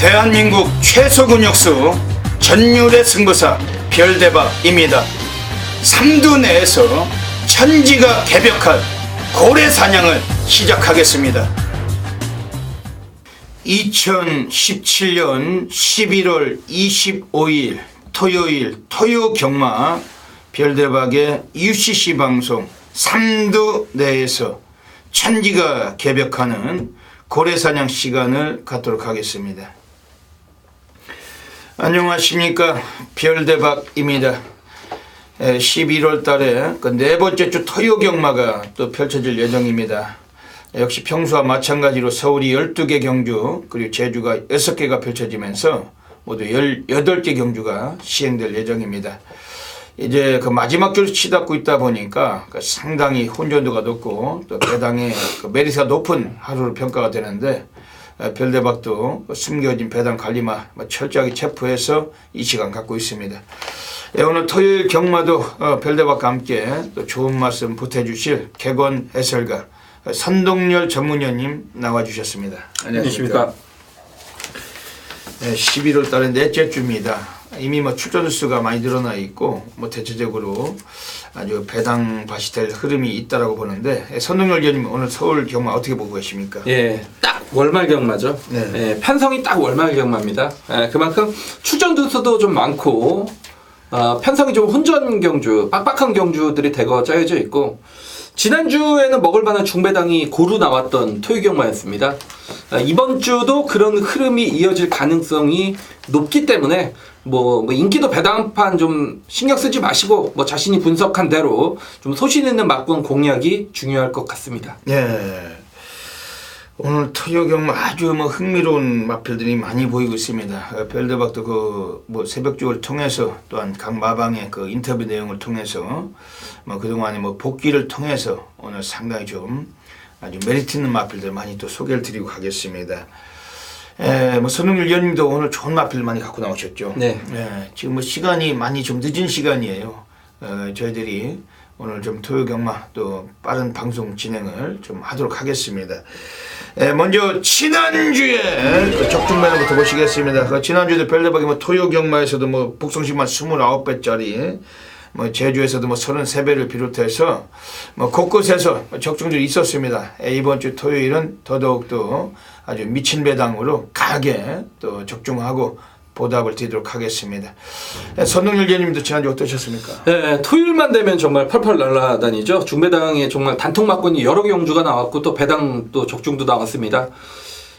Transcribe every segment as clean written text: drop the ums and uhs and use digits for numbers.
대한민국 최소 근육수 전율의 승부사 별대박입니다. 삼두 내에서 천지가 개벽한 고래 사냥을 시작하겠습니다. 2017년 11월 25일 토요일 토요경마 별대박의 UCC 방송 삼두 내에서 천지가 개벽하는 고래사냥 시간을 갖도록 하겠습니다. 안녕하십니까, 별대박입니다. 11월 달에 그 네 번째 주 토요경마가 또 펼쳐질 예정입니다. 역시 평소와 마찬가지로 서울이 12개 경주 그리고 제주가 6개가 펼쳐지면서 모두 18개 경주가 시행될 예정입니다. 이제 그 마지막 줄 치닫고 있다 보니까 상당히 혼돈도가 높고 또 배당의 그 메리트가 높은 하루로 평가가 되는데, 별대박도 숨겨진 배당 관리마 철저하게 체포해서 이 시간 갖고 있습니다. 오늘 토요일 경마도 별대박과 함께 또 좋은 말씀 보태주실 객원 해설가 선동열 전문위원님 나와주셨습니다. 안녕하십니까. 11월 달에 넷째 주입니다. 이미 출전 수가 많이 늘어나 있고 대체적으로 아주 배당밭이 될 흐름이 있다라고 보는데, 선동열 위원님 오늘 서울 경마 어떻게 보고 계십니까? 예, 딱 월말 경마죠. 네. 예, 편성이 딱 월말 경마입니다. 그만큼 출전 두수도 좀 많고 편성이 좀 혼전 경주, 빡빡한 경주들이 대거 짜여져 있고, 지난주에는 먹을 만한 중배당이 고루 나왔던 토요경마였습니다. 이번 주도 그런 흐름이 이어질 가능성이 높기 때문에 인기도 배당판 좀 신경 쓰지 마시고 자신이 분석한 대로 좀 소신 있는 막군 공략이 중요할 것 같습니다. 네. 오늘 토요경마 아주 흥미로운 마필들이 많이 보이고 있습니다. 별대박도 새벽주를 통해서 또한 각 마방의 그 인터뷰 내용을 통해서 그동안에 복귀를 통해서 오늘 상당히 좀 아주 메리트 있는 마필들 많이 또 소개를 드리고 가겠습니다. 선동열 위원님도 오늘 좋은 마필 많이 갖고 나오셨죠. 네. 지금 시간이 많이 좀 늦은 시간이에요. 저희들이 오늘 좀 토요경마 또 빠른 방송 진행을 좀 하도록 하겠습니다. 먼저 지난주에 그 적중매너부터 보시겠습니다. 지난주에도 별대박이 토요경마에서도 북성시만 29배짜리 제주에서도 33배를 비롯해서 곳곳에서 적중들이 있었습니다. 이번 주 토요일은 더더욱더 아주 미친 배당으로 강하게 또 적중하고 보답을 드리도록 하겠습니다. 선동열 위원님도 지난주 어떠셨습니까? 네, 토요일만 되면 정말 펄펄 날아다니죠. 중배당에 정말 단통 막군이 여러 경주가 나왔고 또 배당 또 적중도 나왔습니다.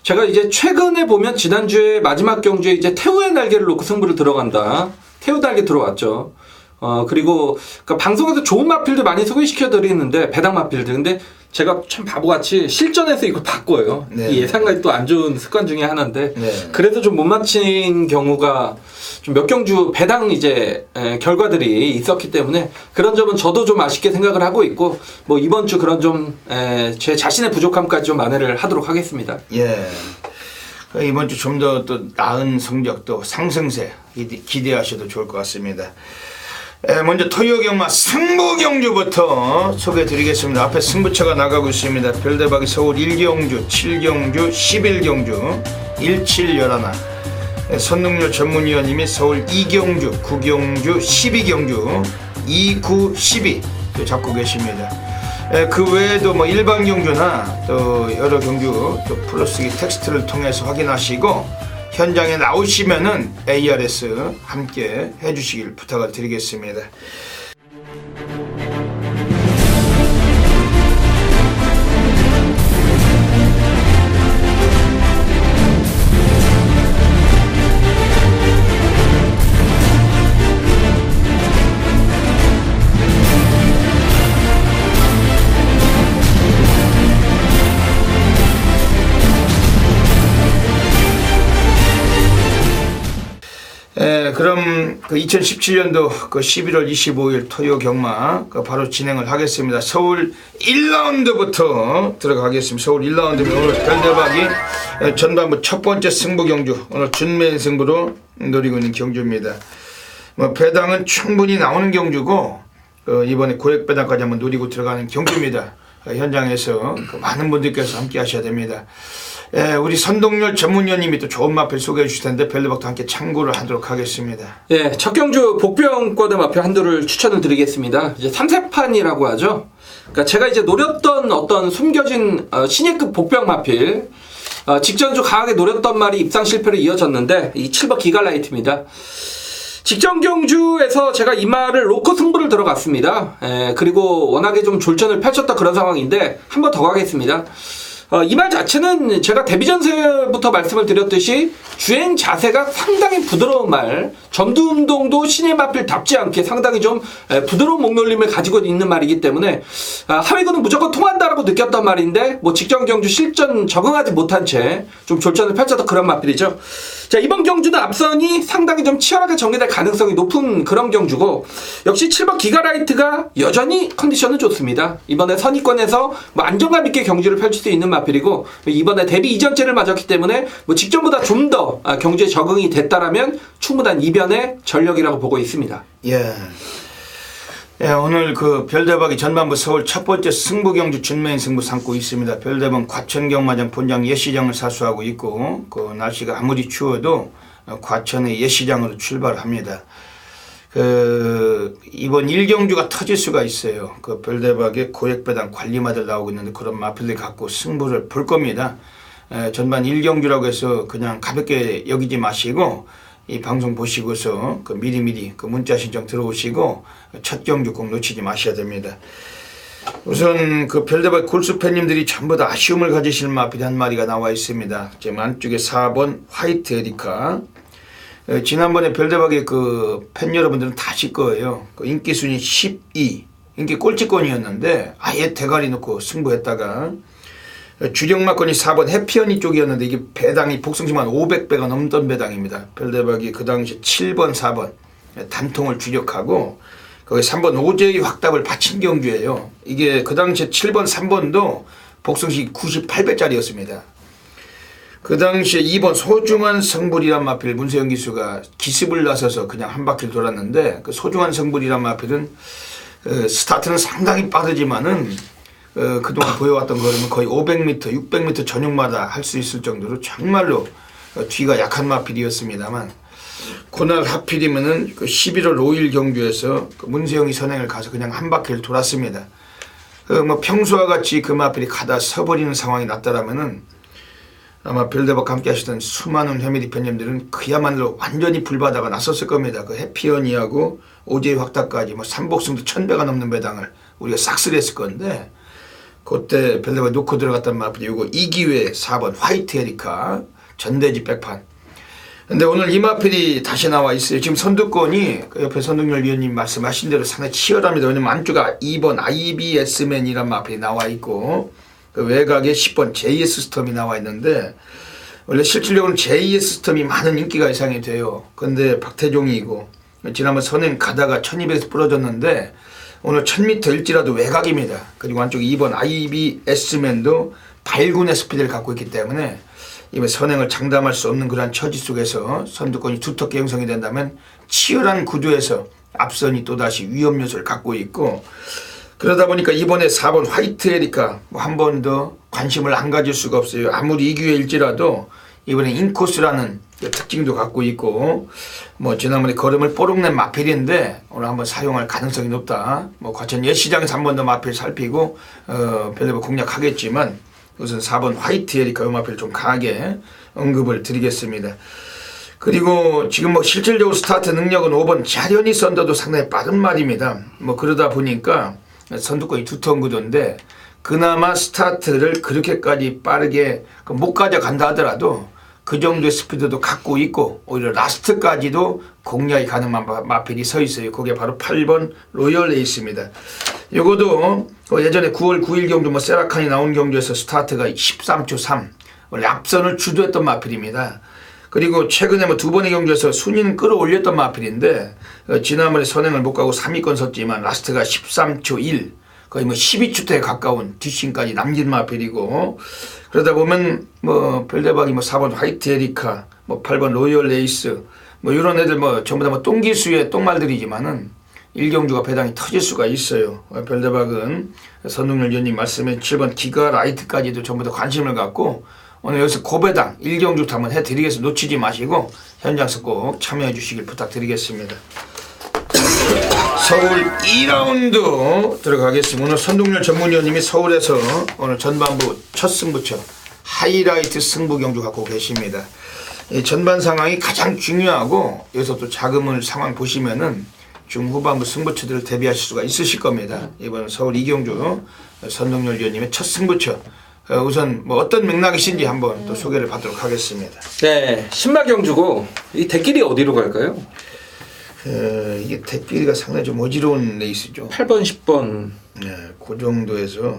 제가 이제 최근에 보면 지난주에 마지막 경주에 이제 태우의 날개를 놓고 승부를 들어간다. 태우 날개 들어왔죠. 그리고 방송에서 좋은 마필들 많이 소개시켜 드리는데 배당 마필들, 근데 제가 참 바보같이 실전에서 이걸 바꿔요. 네. 이 예상과의 또 안 좋은 습관 중에 하나인데, 네. 그래서 좀 못 맞힌 경우가 좀 몇 경주 배당 결과들이 있었기 때문에 그런 점은 저도 좀 아쉽게 생각을 하고 있고, 이번 주 그런 좀 제 자신의 부족함까지 좀 만회를 하도록 하겠습니다. 예. 이번 주 좀 더 또 나은 성적 또 상승세 기대하셔도 좋을 것 같습니다. 먼저 토요경마 승부경주부터 소개해드리겠습니다. 앞에 승부처가 나가고 있습니다. 별대박이 서울 1경주, 7경주, 11경주, 1711. 선동열 전문위원님이 서울 2경주, 9경주, 12경주, 29, 12 잡고 계십니다. 그 외에도 일반 경주나 또 여러 경주 또 플러스기 텍스트를 통해서 확인하시고, 현장에 나오시면은 ARS 함께 해주시길 부탁을 드리겠습니다. 그럼 2017년도 11월 25일 토요 경마 바로 진행을 하겠습니다. 서울 1라운드부터 들어가겠습니다. 서울 1라운드면 오늘 별대박이 전반부 첫 번째 승부 경주, 오늘 준매인 승부로 노리고 있는 경주입니다. 배당은 충분히 나오는 경주고, 이번에 고액 배당까지 한번 노리고 들어가는 경주입니다. 현장에서 많은 분들께서 함께 하셔야 됩니다. 우리 선동열 전문위원님이 또 좋은 마필 소개해 주실 텐데 별대박도 함께 참고를 하도록 하겠습니다. 예, 첫 경주 복병권의 마필 한두를 추천을 드리겠습니다. 이제 3세판이라고 하죠. 그러니까 제가 이제 노렸던 어떤 숨겨진 신예급 복병 마필, 직전주 강하게 노렸던 말이 입상 실패로 이어졌는데 이 7번 기갈라이트입니다. 직전 경주에서 제가 이 말을 로커 승부를 들어갔습니다. 그리고 워낙에 좀 졸전을 펼쳤던 그런 상황인데 한 번 더 가겠습니다. 이 말 자체는 제가 데뷔 전세부터 말씀을 드렸듯이 주행 자세가 상당히 부드러운 말, 전두운동도 신의 마필답지 않게 상당히 좀 부드러운 목놀림을 가지고 있는 말이기 때문에 하위군은 무조건 통한다라고 느꼈던 말인데 뭐 직전 경주 실전 적응하지 못한 채 좀 졸전을 펼쳤던 그런 마필이죠. 자, 이번 경주는 앞선이 상당히 좀 치열하게 전개될 가능성이 높은 그런 경주고, 역시 7번 기가라이트가 여전히 컨디션은 좋습니다. 이번에 선의권에서 뭐 안정감 있게 경주를 펼칠 수 있는 마필이고, 이번에 데뷔 이전째를 맞았기 때문에 뭐 직전보다 좀 더 경주에 적응이 됐다라면 충분한 이변의 전력이라고 보고 있습니다. 오늘 그 별대박이 전반부 서울 첫 번째 승부 경주 준메인 승부 삼고 있습니다. 별대박 과천 경마장 본장 예시장을 사수하고 있고, 그 날씨가 아무리 추워도 과천의 예시장으로 출발합니다. 이번 1경주가 터질 수가 있어요. 그 별대박의 고액배당 관리마들 나오고 있는데 그런 마필들 갖고 승부를 볼 겁니다. 전반 1경주라고 해서 그냥 가볍게 여기지 마시고 이 방송 보시고서 그 미리미리 그 문자 신청 들어오시고 첫 경주 꼭 놓치지 마셔야 됩니다. 우선 그 별대박 골수 팬님들이 전부 다 아쉬움을 가지실 마필이 한 마리가 나와 있습니다. 지금 안쪽에 4번 화이트 에리카. 지난번에 별대박의 그 팬 여러분들은 다 아실 거예요. 그 인기 순위 12, 인기 꼴찌권이었는데 아예 대가리 놓고 승부했다가 주력마권이 4번 해피언이 쪽이었는데 이게 배당이 복승심한 500배가 넘던 배당입니다. 별대박이 그 당시 7번 4번 단통을 주력하고 거기 3번 오제의 확답을 바친 경주예요. 이게 그 당시에 7번 3번도 복승시 98배짜리였습니다. 그 당시에 2번 소중한 성불이란 마필 문세영 기수가 기습을 나서서 그냥 한 바퀴를 돌았는데, 그 소중한 성불이란 마필은 스타트는 상당히 빠르지만은 그동안 보여왔던 거는 거의 500m, 600m 전용마다 할 수 있을 정도로 정말로 뒤가 약한 마필이었습니다만, 그날 하필이면은 그 11월 5일 경주에서 그 문세영이 선행을 가서 그냥 한 바퀴를 돌았습니다. 뭐 평소와 같이 그 마필이 가다 서버리는 상황이 났다라면은 아마 별대박 함께 하시던 수많은 회미리 팬님들은 그야말로 완전히 불바다가 났었을 겁니다. 그 해피언이하고 오제이 확답까지 뭐 3복승도 1000배가 넘는 배당을 우리가 싹쓸이 했을 건데, 그때 별대박 놓고 들어갔단 마필이 이거 2기회 4번 화이트 에리카 전대지 백판. 근데 오늘 이 마필이 다시 나와 있어요. 지금 선두권이 그 옆에 선동열 위원님 말씀하신 대로 상당히 치열합니다. 왜냐면 안주가 2번 IBS맨이란 마필이 나와 있고, 그 외곽에 10번 JS 스톰이 나와 있는데, 원래 실질적으로는 JS 스톰이 많은 인기가 예상이 돼요. 근데 박태종이고 지난번 선행 가다가 1200에서 부러졌는데 오늘 1000m 일지라도 외곽입니다. 그리고 안쪽에 2번 IBS맨도 발군의 스피드를 갖고 있기 때문에 이번 선행을 장담할 수 없는 그러한 처지 속에서 선두권이 두텁게 형성이 된다면 치열한 구도에서 앞선이 또다시 위험 요소를 갖고 있고, 그러다 보니까 이번에 4번 화이트 에리카 뭐 한 번 더 관심을 안 가질 수가 없어요. 아무리 2기회일지라도 이번에 인코스라는 특징도 갖고 있고, 뭐 지난번에 걸음을 뽀록낸 마필인데 오늘 한번 사용할 가능성이 높다. 뭐 과천 예시장에서 한 번 더 마필 살피고 별로 공략하겠지만 우선 4번 화이트 에리카 마필 좀 강하게 언급을 드리겠습니다. 그리고 지금 뭐 실질적으로 스타트 능력은 5번 자련이 썬더도 상당히 빠른 말입니다. 뭐 그러다 보니까 선두권이 두터운 구도인데 그나마 스타트를 그렇게까지 빠르게 못 가져간다 하더라도 그 정도의 스피드도 갖고 있고 오히려 라스트까지도 공략이 가능한 마필이 서 있어요. 그게 바로 8번 로열 에이스입니다. 요거도 예전에 9월 9일 경주 뭐 세라칸이 나온 경주에서 스타트가 13초 3 원래 앞선을 주도했던 마필입니다. 그리고 최근에 뭐 두 번의 경주에서 순위는 끌어올렸던 마필인데 지난번에 선행을 못 가고 3위권 섰지만 라스트가 13초 1 거의 뭐 12초대에 가까운 뒷심까지 남긴 마필이고, 그러다 보면 뭐 별대박이 뭐 4번 화이트 에리카 뭐 8번 로열 에이스 뭐 이런 애들 뭐 전부 다 뭐 똥기수의 똥말들이지만은 1경주가 배당이 터질 수가 있어요. 별대박은 선동열 위원님 말씀에 7번 기가 라이트까지도 전부 다 관심을 갖고 오늘 여기서 고배당 1경주부터 한번 해드리겠습니다. 놓치지 마시고 현장에서 꼭 참여해 주시길 부탁드리겠습니다. 서울 2라운드 들어가겠습니다. 오늘 선동열 전문위원님이 서울에서 오늘 전반부 첫 승부처 하이라이트 승부 경주 갖고 계십니다. 이 전반 상황이 가장 중요하고 여기서 또 자금을 상황 보시면은 중후반부 승부처들을 대비하실 수가 있으실 겁니다. 이번 서울 2경주 선동열 위원님의 첫 승부처 우선 뭐 어떤 맥락이신지 한번 또 소개를 받도록 하겠습니다. 네, 신마 경주고 이 대길이 어디로 갈까요? 이게 대길이가 상당히 좀 어지러운 레이스죠. 8번, 10번. 네, 그 정도에서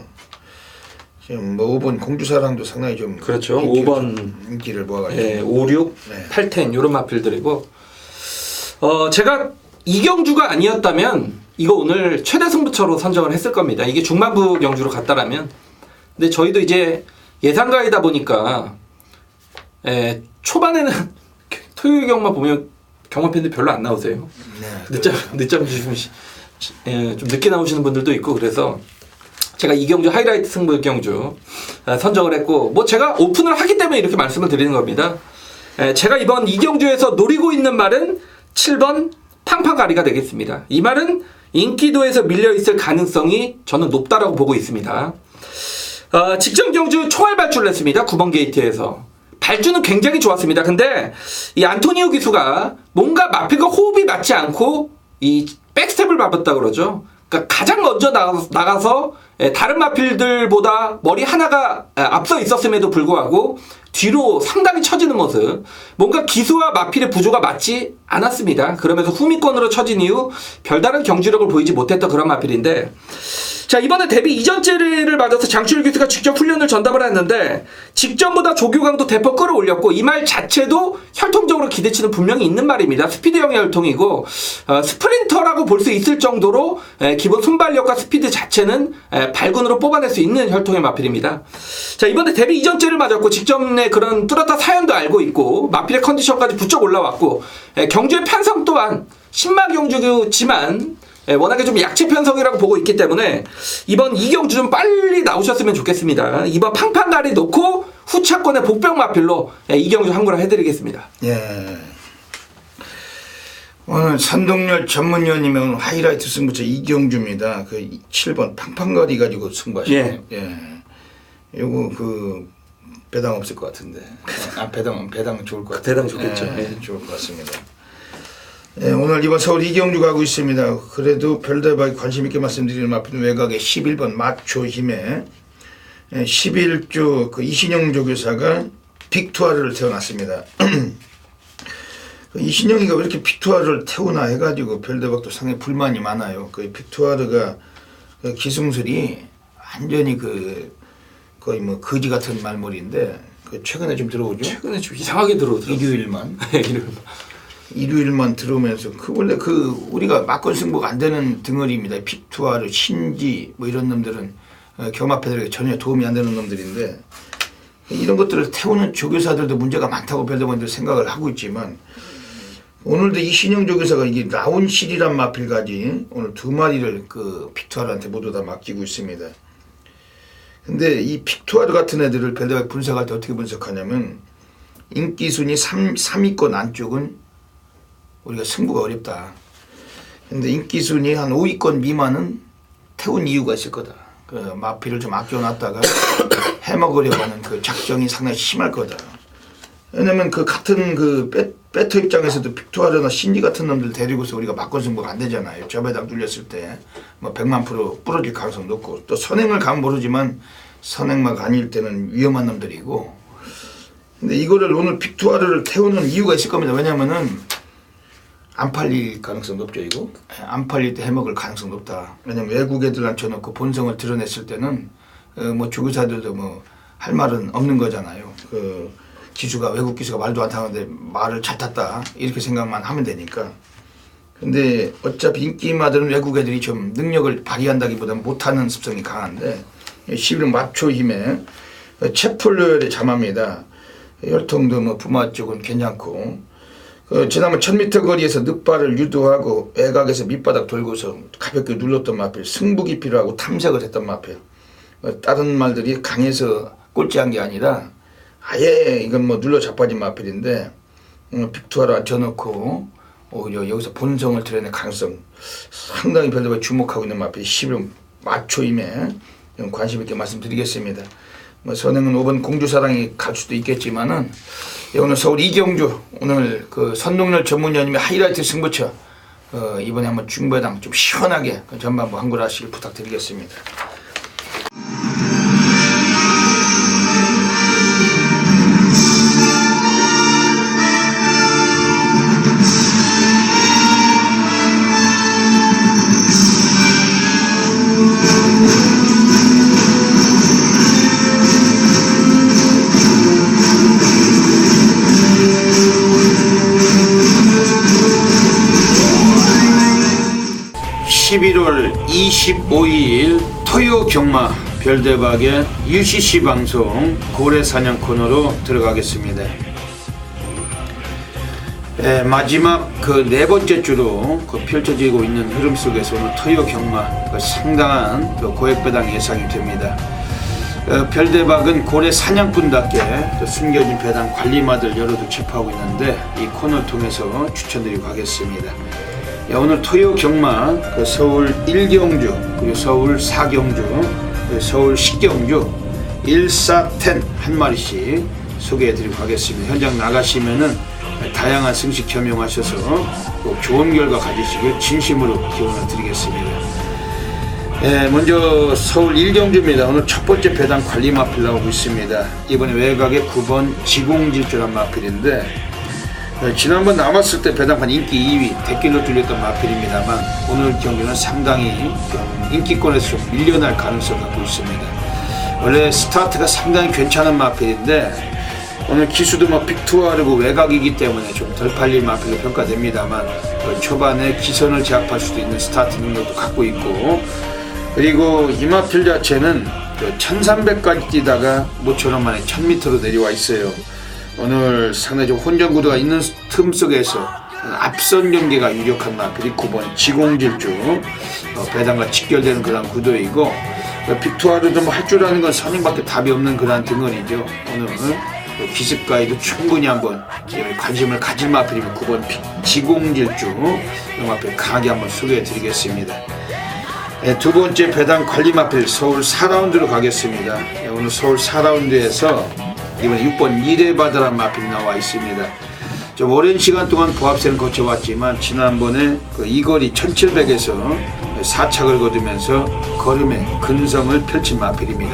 지금 뭐 5번 공주사랑도 상당히 좀 그렇죠. 5번 인기를 모아가지고 네, 5, 6, 네. 8, 10 이런 마필들이고 제가 이 경주가 아니었다면 이거 오늘 최대 승부처로 선정을 했을 겁니다. 이게 중반부 경주로 갔다라면 근데 저희도 이제 예상가이다 보니까 초반에는 토요일 경마 보면 경마팬들 별로 안 나오세요. 네, 늦잠 주시면 좀 늦게 나오시는 분들도 있고 그래서 제가 이 경주 하이라이트 승부 경주 선정을 했고 뭐 제가 오픈을 하기 때문에 이렇게 말씀을 드리는 겁니다. 제가 이번 이 경주에서 노리고 있는 말은 7번 팡팡가리가 되겠습니다. 이 말은 인기도에서 밀려있을 가능성이 저는 높다라고 보고 있습니다. 직전 경주 총알 발주를 했습니다. 9번 게이트에서. 발주는 굉장히 좋았습니다. 근데 이 안토니오 기수가 뭔가 마필과 호흡이 맞지 않고 이 백스텝을 밟았다 그러죠. 그러니까 가장 먼저 나가서 다른 마필들보다 머리 하나가 앞서 있었음에도 불구하고 뒤로 상당히 처지는 모습. 뭔가 기수와 마필의 부조가 맞지 않았습니다. 그러면서 후미권으로 처진 이후 별다른 경주력을 보이지 못했던 그런 마필인데 자 이번에 데뷔 이전째를 맞아서 장추일 기수가 직접 훈련을 전담을 했는데 직전보다 조교강도 대폭 끌어올렸고 이 말 자체도 혈통적으로 기대치는 분명히 있는 말입니다. 스피드형의 혈통이고 스프린터라고 볼 수 있을 정도로 기본 순발력과 스피드 자체는 발군으로 뽑아낼 수 있는 혈통의 마필입니다. 자 이번에 데뷔 이전째를 맞았고 직전에 그런 뚜렷한 사연도 알고 있고 마필의 컨디션까지 부쩍 올라왔고 경주의 편성 또한 신마 경주지만 워낙에 좀 약체 편성이라고 보고 있기 때문에 이번 이경주 좀 빨리 나오셨으면 좋겠습니다. 이번 팡팡가리 놓고 후차권의 복병 마필로 이경주 항구를 해드리겠습니다. 예. 오늘 선동열 전문위원님의 오늘 하이라이트 승부처 이경주입니다. 그 7번 팡팡가리 가지고 승부하시네요. 예. 요거 그 배당 없을 것 같은데. 배당 좋을 것 같아요. 배당 좋겠죠. 예, 좋을 것 같습니다. 예, 오늘 이번 서울 이경주 가고 있습니다. 그래도 별대박에 관심 있게 말씀드리는 마필은 외곽의 11번 마초 힘에 11주 그 이신영 조교사가 빅투아를 태어났습니다. 그 이신영이가 왜 이렇게 빅투아를 태우나 해가지고 별대박도 상당히 불만이 많아요. 그 빅투아르가 그 기승술이 완전히 그 거의 뭐 거지 같은 말머리인데 그 최근에 좀 들어오죠. 최근에 좀 이상하게 들어오더라고요. 일요일만 들어오면서 그 원래 그 우리가 막권 승부가 안 되는 덩어리입니다. 빅투아르, 신지 뭐 이런 놈들은 경마패들에게 전혀 도움이 안 되는 놈들인데 이런 것들을 태우는 조교사들도 문제가 많다고 별대본들 생각을 하고 있지만 오늘도 이신영 조교사가 이게 라운실이란 마필까지 오늘 2마리를 그 빅투아르한테 모두 다 맡기고 있습니다. 근데 이 빅투아르 같은 애들을 별대본 분석할 때 어떻게 분석하냐면 인기순위 3위권 안쪽은 우리가 승부가 어렵다. 근데 인기순위 한 5위권 미만은 태운 이유가 있을 거다. 그 마필을 좀 아껴놨다가 해먹으려고 하는 그 작정이 상당히 심할 거다. 왜냐면 그 같은 그 배터 입장에서도 빅투아르나 신지 같은 놈들 데리고서 우리가 막권 승부가 안 되잖아요. 저배당 뚫렸을 때 뭐 100만% 부러질 가능성 높고 또 선행을 가면 모르지만 선행막 아닐 때는 위험한 놈들이고 근데 이거를 오늘 빅투아르를 태우는 이유가 있을 겁니다. 왜냐면은 안 팔릴 가능성 높죠, 이거? 안 팔릴 때 해먹을 가능성 높다. 왜냐면 외국 애들 앉혀놓고 본성을 드러냈을 때는 뭐 조교사들도 뭐 할 말은 없는 거잖아요. 그 기수가 외국 기수가 말도 안 타는데 말을 잘 탔다 이렇게 생각만 하면 되니까. 근데 어차피 인기마들은 외국 애들이 좀 능력을 발휘한다기보다는 못하는 습성이 강한데 11월 마초 힘에 채플러의 자마입니다. 혈통도 뭐 부마 쪽은 괜찮고 지난번 1000m 거리에서 늑발을 유도하고 외곽에서 밑바닥 돌고서 가볍게 눌렀던 마필, 승부기 필요하고 탐색을 했던 마필. 다른 말들이 강해서 꼴찌한 게 아니라 아예 이건 뭐 눌러 자빠진 마필인데 빅투아를 앉혀놓고 오히려 여기서 본성을 드러낼 가능성 상당히 별도로 주목하고 있는 마필이 11번 마초임에 좀 관심 있게 말씀드리겠습니다. 뭐 선행은 5번 공주사랑이 갈 수도 있겠지만은 오늘 서울 이경주 오늘 그 선동열 전문위원님의 하이라이트 승부처 이번에 한번 중배당 좀 시원하게 전반부 한골하시길 부탁드리겠습니다. (11월 25일) 토요 경마 별대박의 UCC 방송 고래사냥 코너로 들어가겠습니다. 마지막 그 네 번째 주로 펼쳐지고 있는 흐름 속에서 오늘 토요 경마 상당한 고액배당 예상이 됩니다. 별대박은 고래 사냥꾼답게 숨겨진 배당 관리마들 여러도 집하고 있는데 이 코너를 통해서 추천드리고 가겠습니다. 오늘 토요 경마 서울 1경주 그리고 서울 4경주 서울 10경주 1,4,10 한 마리씩 소개해드리고 가겠습니다. 현장 나가시면은 다양한 승식 겸용하셔서 꼭 좋은 결과 가지시길 진심으로 기원을 드리겠습니다. 먼저 서울 1경주입니다. 오늘 첫 번째 배당 관리 마필 나오고 있습니다. 이번에 외곽의 9번 지공질주란 마필인데 지난번 나왔을 때 배당판 인기 2위 대길로 뚫렸던 마필입니다만 오늘 경기는 상당히 인기권에서 좀 밀려날 가능성을 갖고 있습니다. 원래 스타트가 상당히 괜찮은 마필인데 오늘 기수도 뭐 빅투아르고 외곽이기 때문에 좀 덜 팔릴 마필로 평가됩니다만 초반에 기선을 제압할 수도 있는 스타트 능력도 갖고 있고 그리고 이 마필 자체는 1300까지 뛰다가 모처럼 만에 1000m로 내려와 있어요. 오늘 상당히 좀 혼전 구도가 있는 틈 속에서 앞선 경기가 유력한 마필이 9번 지공질주 배당과 직결되는 그런 구도이고 빅투아르도 뭐 할 줄 아는 건 선행밖에 답이 없는 그런 등원이죠. 오늘 기습가에도 충분히 한번 관심을 가질 마필이면 9번 지공질주 이 마필 강하게 한번 소개해 드리겠습니다. 두 번째 배당 관리 마필 서울 4라운드로 가겠습니다. 오늘 서울 4라운드에서 이번에 6번 이래바다란 마필이 나와 있습니다. 좀 오랜 시간 동안 보합세는 거쳐왔지만 지난번에 이 거리 1700에서 4착을 거두면서 걸음의 근성을 펼친 마필입니다.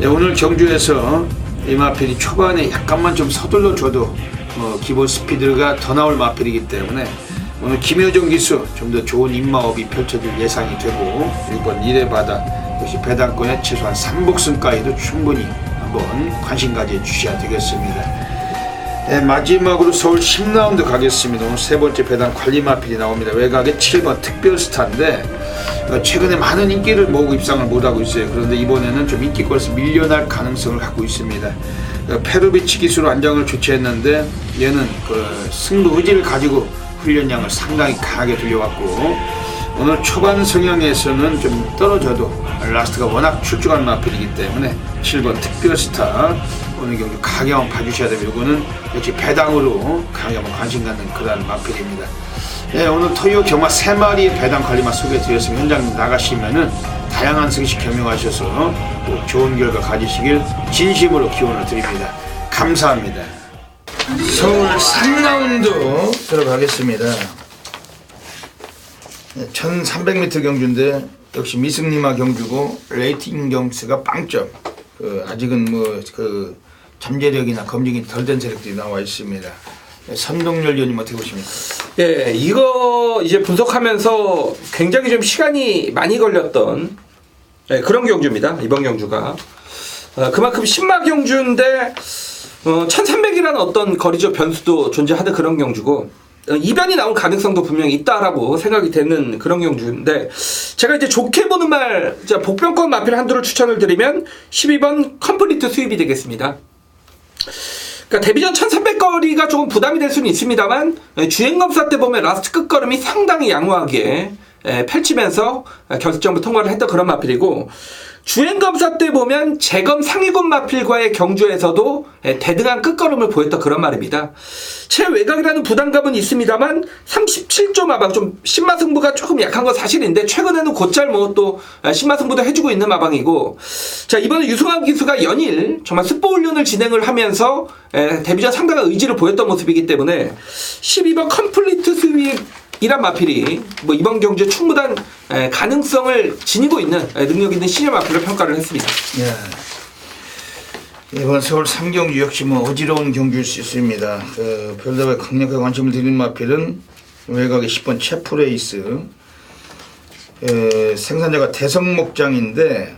오늘 경주에서 이 마필이 초반에 약간만 좀 서둘러 줘도 기본 스피드가 더 나올 마필이기 때문에 오늘 김효정 기수 좀 더 좋은 입마업이 펼쳐질 예상이 되고 6번 이래바다 역시 배당권에 최소한 3복승까지도 충분히 한번 관심 가져 주셔야 되겠습니다. 마지막으로 서울 10라운드 가겠습니다. 오늘 세 번째 배당 관리 마필이 나옵니다. 외곽의 7번 특별스타인데 최근에 많은 인기를 모으고 입상을 못하고 있어요. 그런데 이번에는 좀 인기권에서 밀려날 가능성을 갖고 있습니다. 페루비치 기수로 안장을 조치했는데 얘는 승부 의지를 가지고 훈련량을 상당히 강하게 돌려왔고 오늘 초반 성향에서는 좀 떨어져도 라스트가 워낙 출중한 마필이기 때문에 7번 특별스타 오늘 경기 강하게 한번 봐주셔야 됩니다. 이거는 역시 배당으로 강하게 한번 관심 갖는 그런 마필입니다. 오늘 토요 경마 3마리의 배당 관리만 소개해드렸으면 현장 나가시면은 다양한 승식 겸용하셔서 꼭 좋은 결과 가지시길 진심으로 기원을 드립니다. 감사합니다. 서울 3라운드 들어가겠습니다. 1300m 경주인데 역시 미승리마 경주고 레이팅 경수가 빵점. 아직은 잠재력이나 검증이 덜 된 세력들이 나와 있습니다. 선동열 위원님 어떻게 보십니까? 예, 이거 이제 분석하면서 굉장히 좀 시간이 많이 걸렸던 그런 경주입니다. 이번 경주가 그만큼 신마 경주인데 1300이라는 어떤 거리적 변수도 존재하는 그런 경주고 이변이 나올 가능성도 분명히 있다라고 생각이 되는 그런 경주인데 제가 이제 좋게 보는 말 복병권 마필 한두를 추천을 드리면 12번 컴플리트 수입이 되겠습니다. 그러니까 데뷔전 1300거리가 조금 부담이 될 수는 있습니다만 주행검사 때 보면 라스트 끝걸음이 상당히 양호하게 펼치면서 결승점을 통과를 했던 그런 마필이고, 주행검사 때 보면 재검 상위군 마필과의 경주에서도 대등한 끝걸음을 보였던 그런 말입니다. 최외곽이라는 부담감은 있습니다만 37조 마방, 좀 신마승부가 조금 약한 건 사실인데 최근에는 곧잘 뭐 또 신마승부도 해주고 있는 마방이고, 자, 이번에 유승환 기수가 연일 정말 스포 훈련을 진행을 하면서 데뷔전 상당한 의지를 보였던 모습이기 때문에 12번 컴플리트 스윕 이란 마필이 뭐 이번 경주에 충분한 가능성을 지니고 있는 능력 있는 신예 마필로 평가를 했습니다. 예. 이번 서울 3경주 역시 뭐 어지러운 경주일 수 있습니다. 별다방에 강력하게 관심을 드린 마필은 외곽의 10번 체프레이스. 생산자가 대성목장인데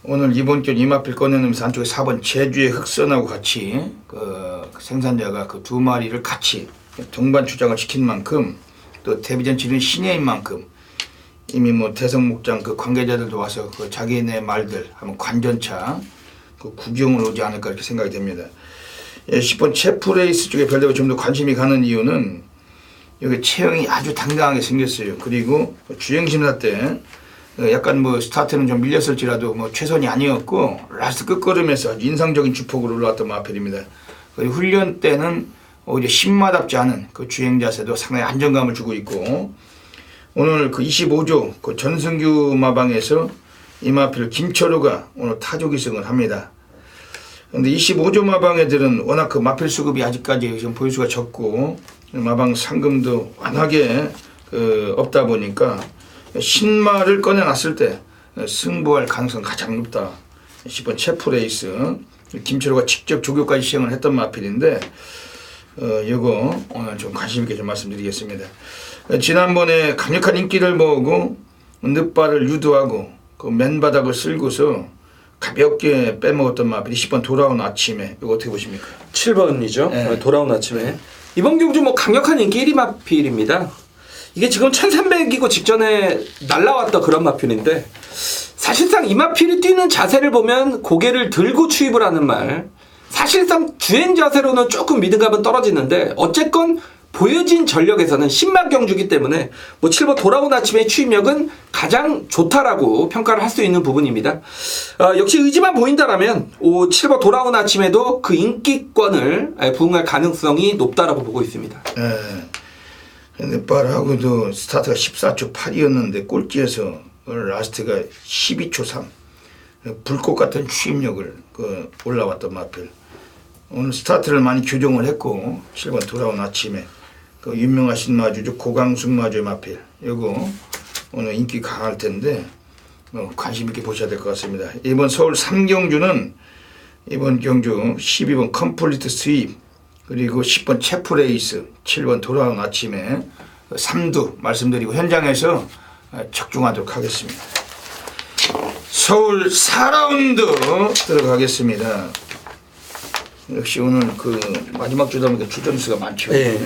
오늘 이번 경 이 마필 꺼내면서 안쪽에 4번 제주의 흑선하고 같이 생산자가 그 두 마리를 같이 동반 출장을 시킨 만큼 또 데뷔전 치른 신예인 만큼 이미 뭐 대성목장 그 관계자들도 와서 그 자기네 말들 한번 관전차 그 구경을 오지 않을까 이렇게 생각이 됩니다. 10번 체프레이스 쪽에 별다방 좀 더 관심이 가는 이유는 여기 체형이 아주 당당하게 생겼어요. 그리고 주행심사 때 약간 뭐 스타트는 좀 밀렸을지라도 뭐 최선이 아니었고 라스트 끝걸음에서 아주 인상적인 주폭으로 올라왔던 마필입니다. 그리고 훈련 때는 오히려 신마답지 않은 그 주행 자세도 상당히 안정감을 주고 있고, 오늘 그 25조 그 전승규 마방에서 이 마필 김철우가 오늘 타조 기승을 합니다. 그런데 25조 마방 애들은 워낙 그 마필 수급이 아직까지 좀 보유수가 적고 마방 상금도 완하게 없다 보니까 신마를 꺼내놨을 때 승부할 가능성이 가장 높다. 10번 체프레이스 김철우가 직접 조교까지 시행을 했던 마필인데 요거 오늘 좀 관심 있게 좀 말씀드리겠습니다. 지난번에 강력한 인기를 모으고 늦발을 유도하고 그 맨바닥을 쓸고서 가볍게 빼먹었던 마필이 10번 돌아온 아침에 이거 어떻게 보십니까? 7번이죠. 네. 돌아온 아침에. 이번 경주 뭐 강력한 인기 1위 마필입니다. 이게 지금 1300이고 직전에 날라왔던 그런 마필인데, 사실상 이 마필이 뛰는 자세를 보면 고개를 들고 추입을 하는 말, 사실상 주행 자세로는 조금 믿음감은 떨어지는데 어쨌건 보여진 전력에서는 신마 경주기 때문에 뭐 7번 돌아온 아침의 추입력은 가장 좋다라고 평가를 할 수 있는 부분입니다. 역시 의지만 보인다라면 7번 돌아온 아침에도 그 인기권을 부응할 가능성이 높다라고 보고 있습니다. 늦발하고도 스타트가 14초 8이었는데 꼴찌에서 오늘 라스트가 12초 3 불꽃 같은 추입력을 올라왔던 마필. 오늘 스타트를 많이 교정을 했고 7번 돌아온 아침에 그 유명하신 마주죠. 고강숙 마주의 마필. 이거 오늘 인기 강할 텐데 관심 있게 보셔야 될 것 같습니다. 이번 서울 3경주는 이번 경주 12번 컴플리트 스윕 그리고 10번 체프레이스 7번 돌아온 아침에 3두 말씀드리고 현장에서 적중하도록 하겠습니다. 서울 4라운드 들어가겠습니다. 역시 오늘 그 마지막 주다 보니까 출전수가 많죠. 네.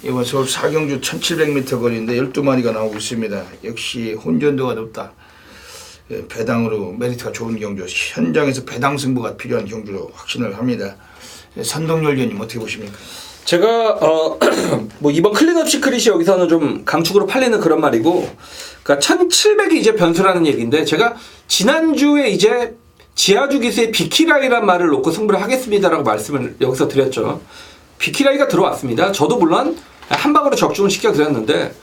이번 서울 4경주 1700m 거리인데 12마리가 나오고 있습니다. 역시 혼전도가 높다. 배당으로 메리트가 좋은 경주, 현장에서 배당 승부가 필요한 경주로 확신을 합니다. 선동열 위원님 어떻게 보십니까? 제가 뭐 이번 클린업 시크릿이 여기서는 좀 강축으로 팔리는 그런 말이고, 그러니까 1700이 이제 변수라는 얘기인데, 제가 지난주에 이제 지하주 기수의 비키라이란 말을 놓고 승부를 하겠습니다라고 말씀을 여기서 드렸죠. 비키라이가 들어왔습니다. 저도 물론 한 방으로 적중을 시켜드렸는데,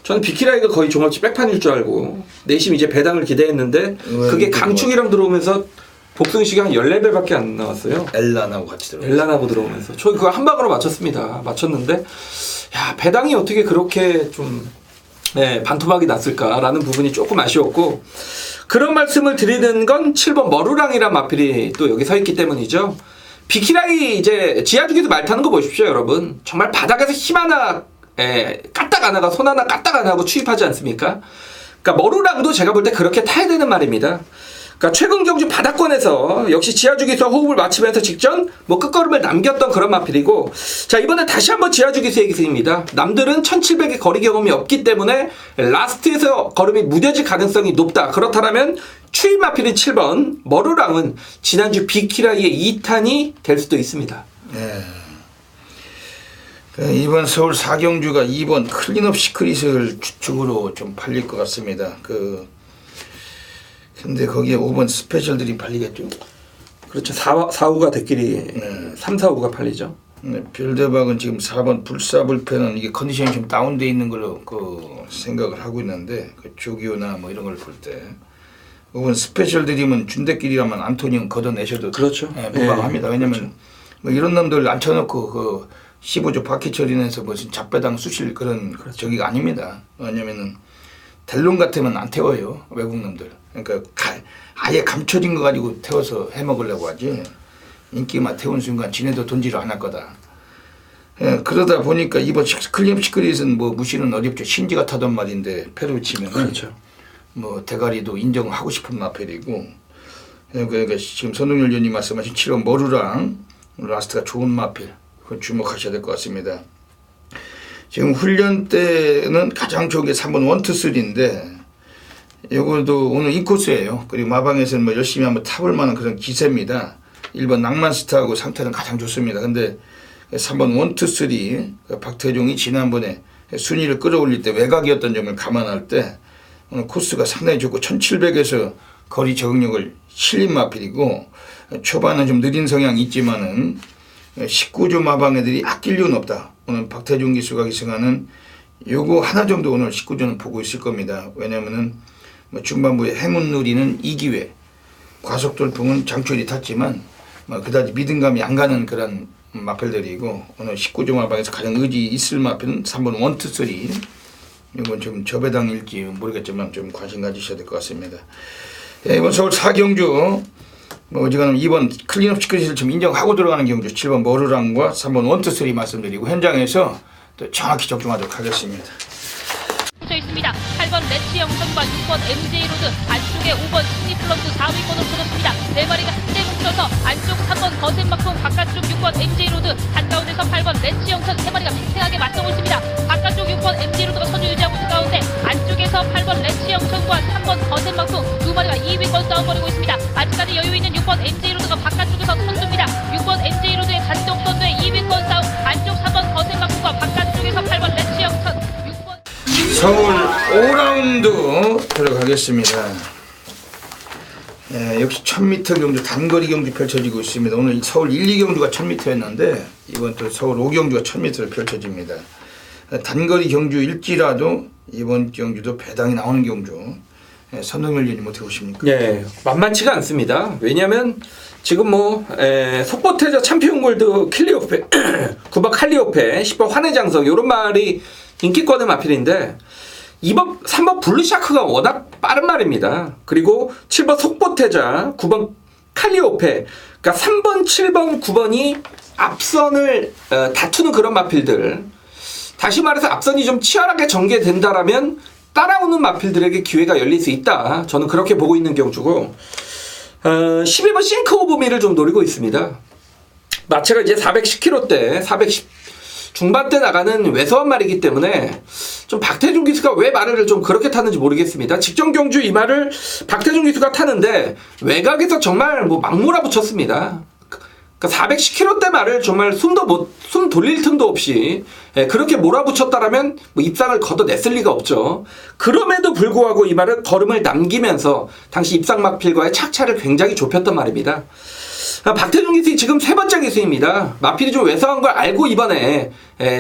저는 비키라이가 거의 종합치 백판일 줄 알고 내심 이제 배당을 기대했는데, 그게 강축이랑 들어오면서 복승식이 한 14배밖에 안 나왔어요. 엘란하고 같이 들어요. 엘란하고 들어오면서 저 그거 한 방으로 맞췄습니다. 맞췄는데 야, 배당이 어떻게 그렇게 좀 반토막이 났을까라는 부분이 조금 아쉬웠고, 그런 말씀을 드리는 건 7번 머루랑이란 마필이 또 여기 서 있기 때문이죠. 비키라이 이제 지하주기도 말 타는 거 보십시오, 여러분. 정말 바닥에서 힘 하나 까딱 안 하고 손 하나 까딱 안 하고 추입하지 않습니까? 그러니까 머루랑도 제가 볼 때 그렇게 타야 되는 말입니다. 그러니까 최근 경주 바닥권에서 역시 지하주기수와 호흡을 맞추면서 직전 뭐 끝걸음을 남겼던 그런 마필이고, 자, 이번에 다시 한번 지하주기수의 기승입니다. 남들은 1700의 거리 경험이 없기 때문에 라스트에서 걸음이 무뎌질 가능성이 높다. 그렇다면 추입 마필인 7번 머루랑은 지난주 비키라이의 2탄이 될 수도 있습니다. 네. 이번 서울 4경주가 2번 클린업 시크릿을 주축으로 좀 팔릴 것 같습니다. 근데 거기에 5번 스페셜들이 팔리겠죠? 그렇죠. 4, 5가 대끼리 3, 4, 5가 팔리죠. 네, 별대박은 지금 4번 불사불패는 이게 컨디션이 좀 다운돼 있는 걸로 생각을 하고 있는데 조기호나 뭐 이런 걸 볼 때 5번 스페셜 드림은 준대끼리라면 안토니온 걷어내셔도 그렇죠. 무방합니다. 왜냐면 뭐 이런 놈들 앉혀놓고 15조 바퀴 처리해서 무슨 잡배당 쑤실 그런 저기가 아닙니다. 왜냐면은 델론 같으면 안 태워요, 외국 놈들. 그러니까 아예 감춰진 거 가지고 태워서 해먹으려고 하지. 인기만 태운 순간 지네도 돈지를 안 할 거다. 그러다 보니까 이번 클립 시크릿은 뭐 무시는 어렵죠. 신지가 타던 말인데 패로 치면 그렇죠. 뭐 대가리도 인정하고 싶은 마펠이고. 그러니까 지금 선동열 의원님 말씀하신 7번 머루랑 라스트가 좋은 마펠. 그건 주목하셔야 될 것 같습니다. 지금 훈련 때는 가장 좋은 게 3번 1, 2, 3인데 이것도 오늘 인코스예요. 그리고 마방에서는 뭐 열심히 한번 타볼 만한 그런 기세입니다. 1번 낭만스타하고 상태는 가장 좋습니다. 근데 3번 1, 2, 3 박태종이 지난번에 순위를 끌어올릴 때 외곽이었던 점을 감안할 때 오늘 코스가 상당히 좋고 1700에서 거리 적응력을 실린 마필이고 초반은 좀 느린 성향이 있지만은 19조 마방 애들이 아낄 이유는 없다. 오늘 박태종 기수가 기승하는 요거 하나 정도 오늘 19조는 보고 있을 겁니다. 왜냐면은 뭐 중반부에 행운 누리는 2기회, 과속돌풍은 장초리 탔지만 뭐 그다지 믿음감이 안 가는 그런 마펠들이고 오늘 19조 마방에서 가장 의지 있을 마펠은 3번 1, 2, 3. 이건 좀 저배당일지 모르겠지만 좀 관심 가지셔야 될 것 같습니다. 이번 서울 4경주 뭐 어지간하면 2번 클린업 시크릿을 좀 인정하고 들어가는 경주 7번 머루랑과 3번 1, 2, 3 말씀드리고 현장에서 또 정확히 적중하도록 하겠습니다. 있습니다. 8번 레치 영선과 6번 MJ 로드 안쪽에 5번 승리 플러스 4위권으로 들었습니다. 네 마리가 한대 뭉쳐서 안쪽 3번 거센막풍 바깥쪽 6번 MJ 로드 한가운데서 8번 레치 영선 세 마리가 팽팽하게 맞서고 있습니다. 바깥쪽 6번 MJ 로드가 선두 유지하고 있는 가운데 안쪽에서 8번 레치 영선과 3번 거센막풍 두 마리가 2위권 싸움 벌이고 있습니다. 아직까지 여유 있는 6번 MJ 로드가 바깥쪽에서 선두입니다. 6번 MJ 로드의 단독 선두의 2위권 싸움 안쪽 3번 거센막풍과 바깥쪽에서 8번 레치 영선 서울 5라운드 들어가겠습니다. 역시 1000m 경주 단거리 경주 펼쳐지고 있습니다. 오늘 서울 1, 2경주가 1000m였는데 이번 또 서울 5경주가 1000m를 펼쳐집니다. 단거리 경주일지라도 이번 경주도 배당이 나오는 경주. 선동열 의원님 어떻게 보십니까? 네, 만만치가 않습니다. 왜냐하면 지금 뭐 속보태자 챔피언 골드 킬리오페 9번 칼리오페 10번 환해장성 이런 말이 인기권의 마필인데 2번 3번 블루샤크가 워낙 빠른 말입니다. 그리고 7번 속보태자 9번 칼리오페 그러니까 3번 7번 9번이 앞선을 다투는 그런 마필들. 다시 말해서 앞선이 좀 치열하게 전개된다라면 따라오는 마필들에게 기회가 열릴 수 있다. 저는 그렇게 보고 있는 경주고 12번 싱크 오브 미를 좀 노리고 있습니다. 마체가 이제 410km대 410 중반대 나가는 왜소한 말이기 때문에 좀 박태종 기수가 왜 말을 좀 그렇게 타는지 모르겠습니다. 직전 경주 이 말을 박태종 기수가 타는데 외곽에서 정말 뭐 막 몰아붙였습니다. 그러니까 410km대 말을 정말 숨 돌릴 틈도 없이 그렇게 몰아붙였다라면 뭐 입상을 걷어냈을 리가 없죠. 그럼에도 불구하고 이 말을 걸음을 남기면서 당시 입상 마필과의 착차를 굉장히 좁혔단 말입니다. 박태종 기수이 지금 세 번째 기수입니다. 마필이 좀 왜소한 걸 알고 이번에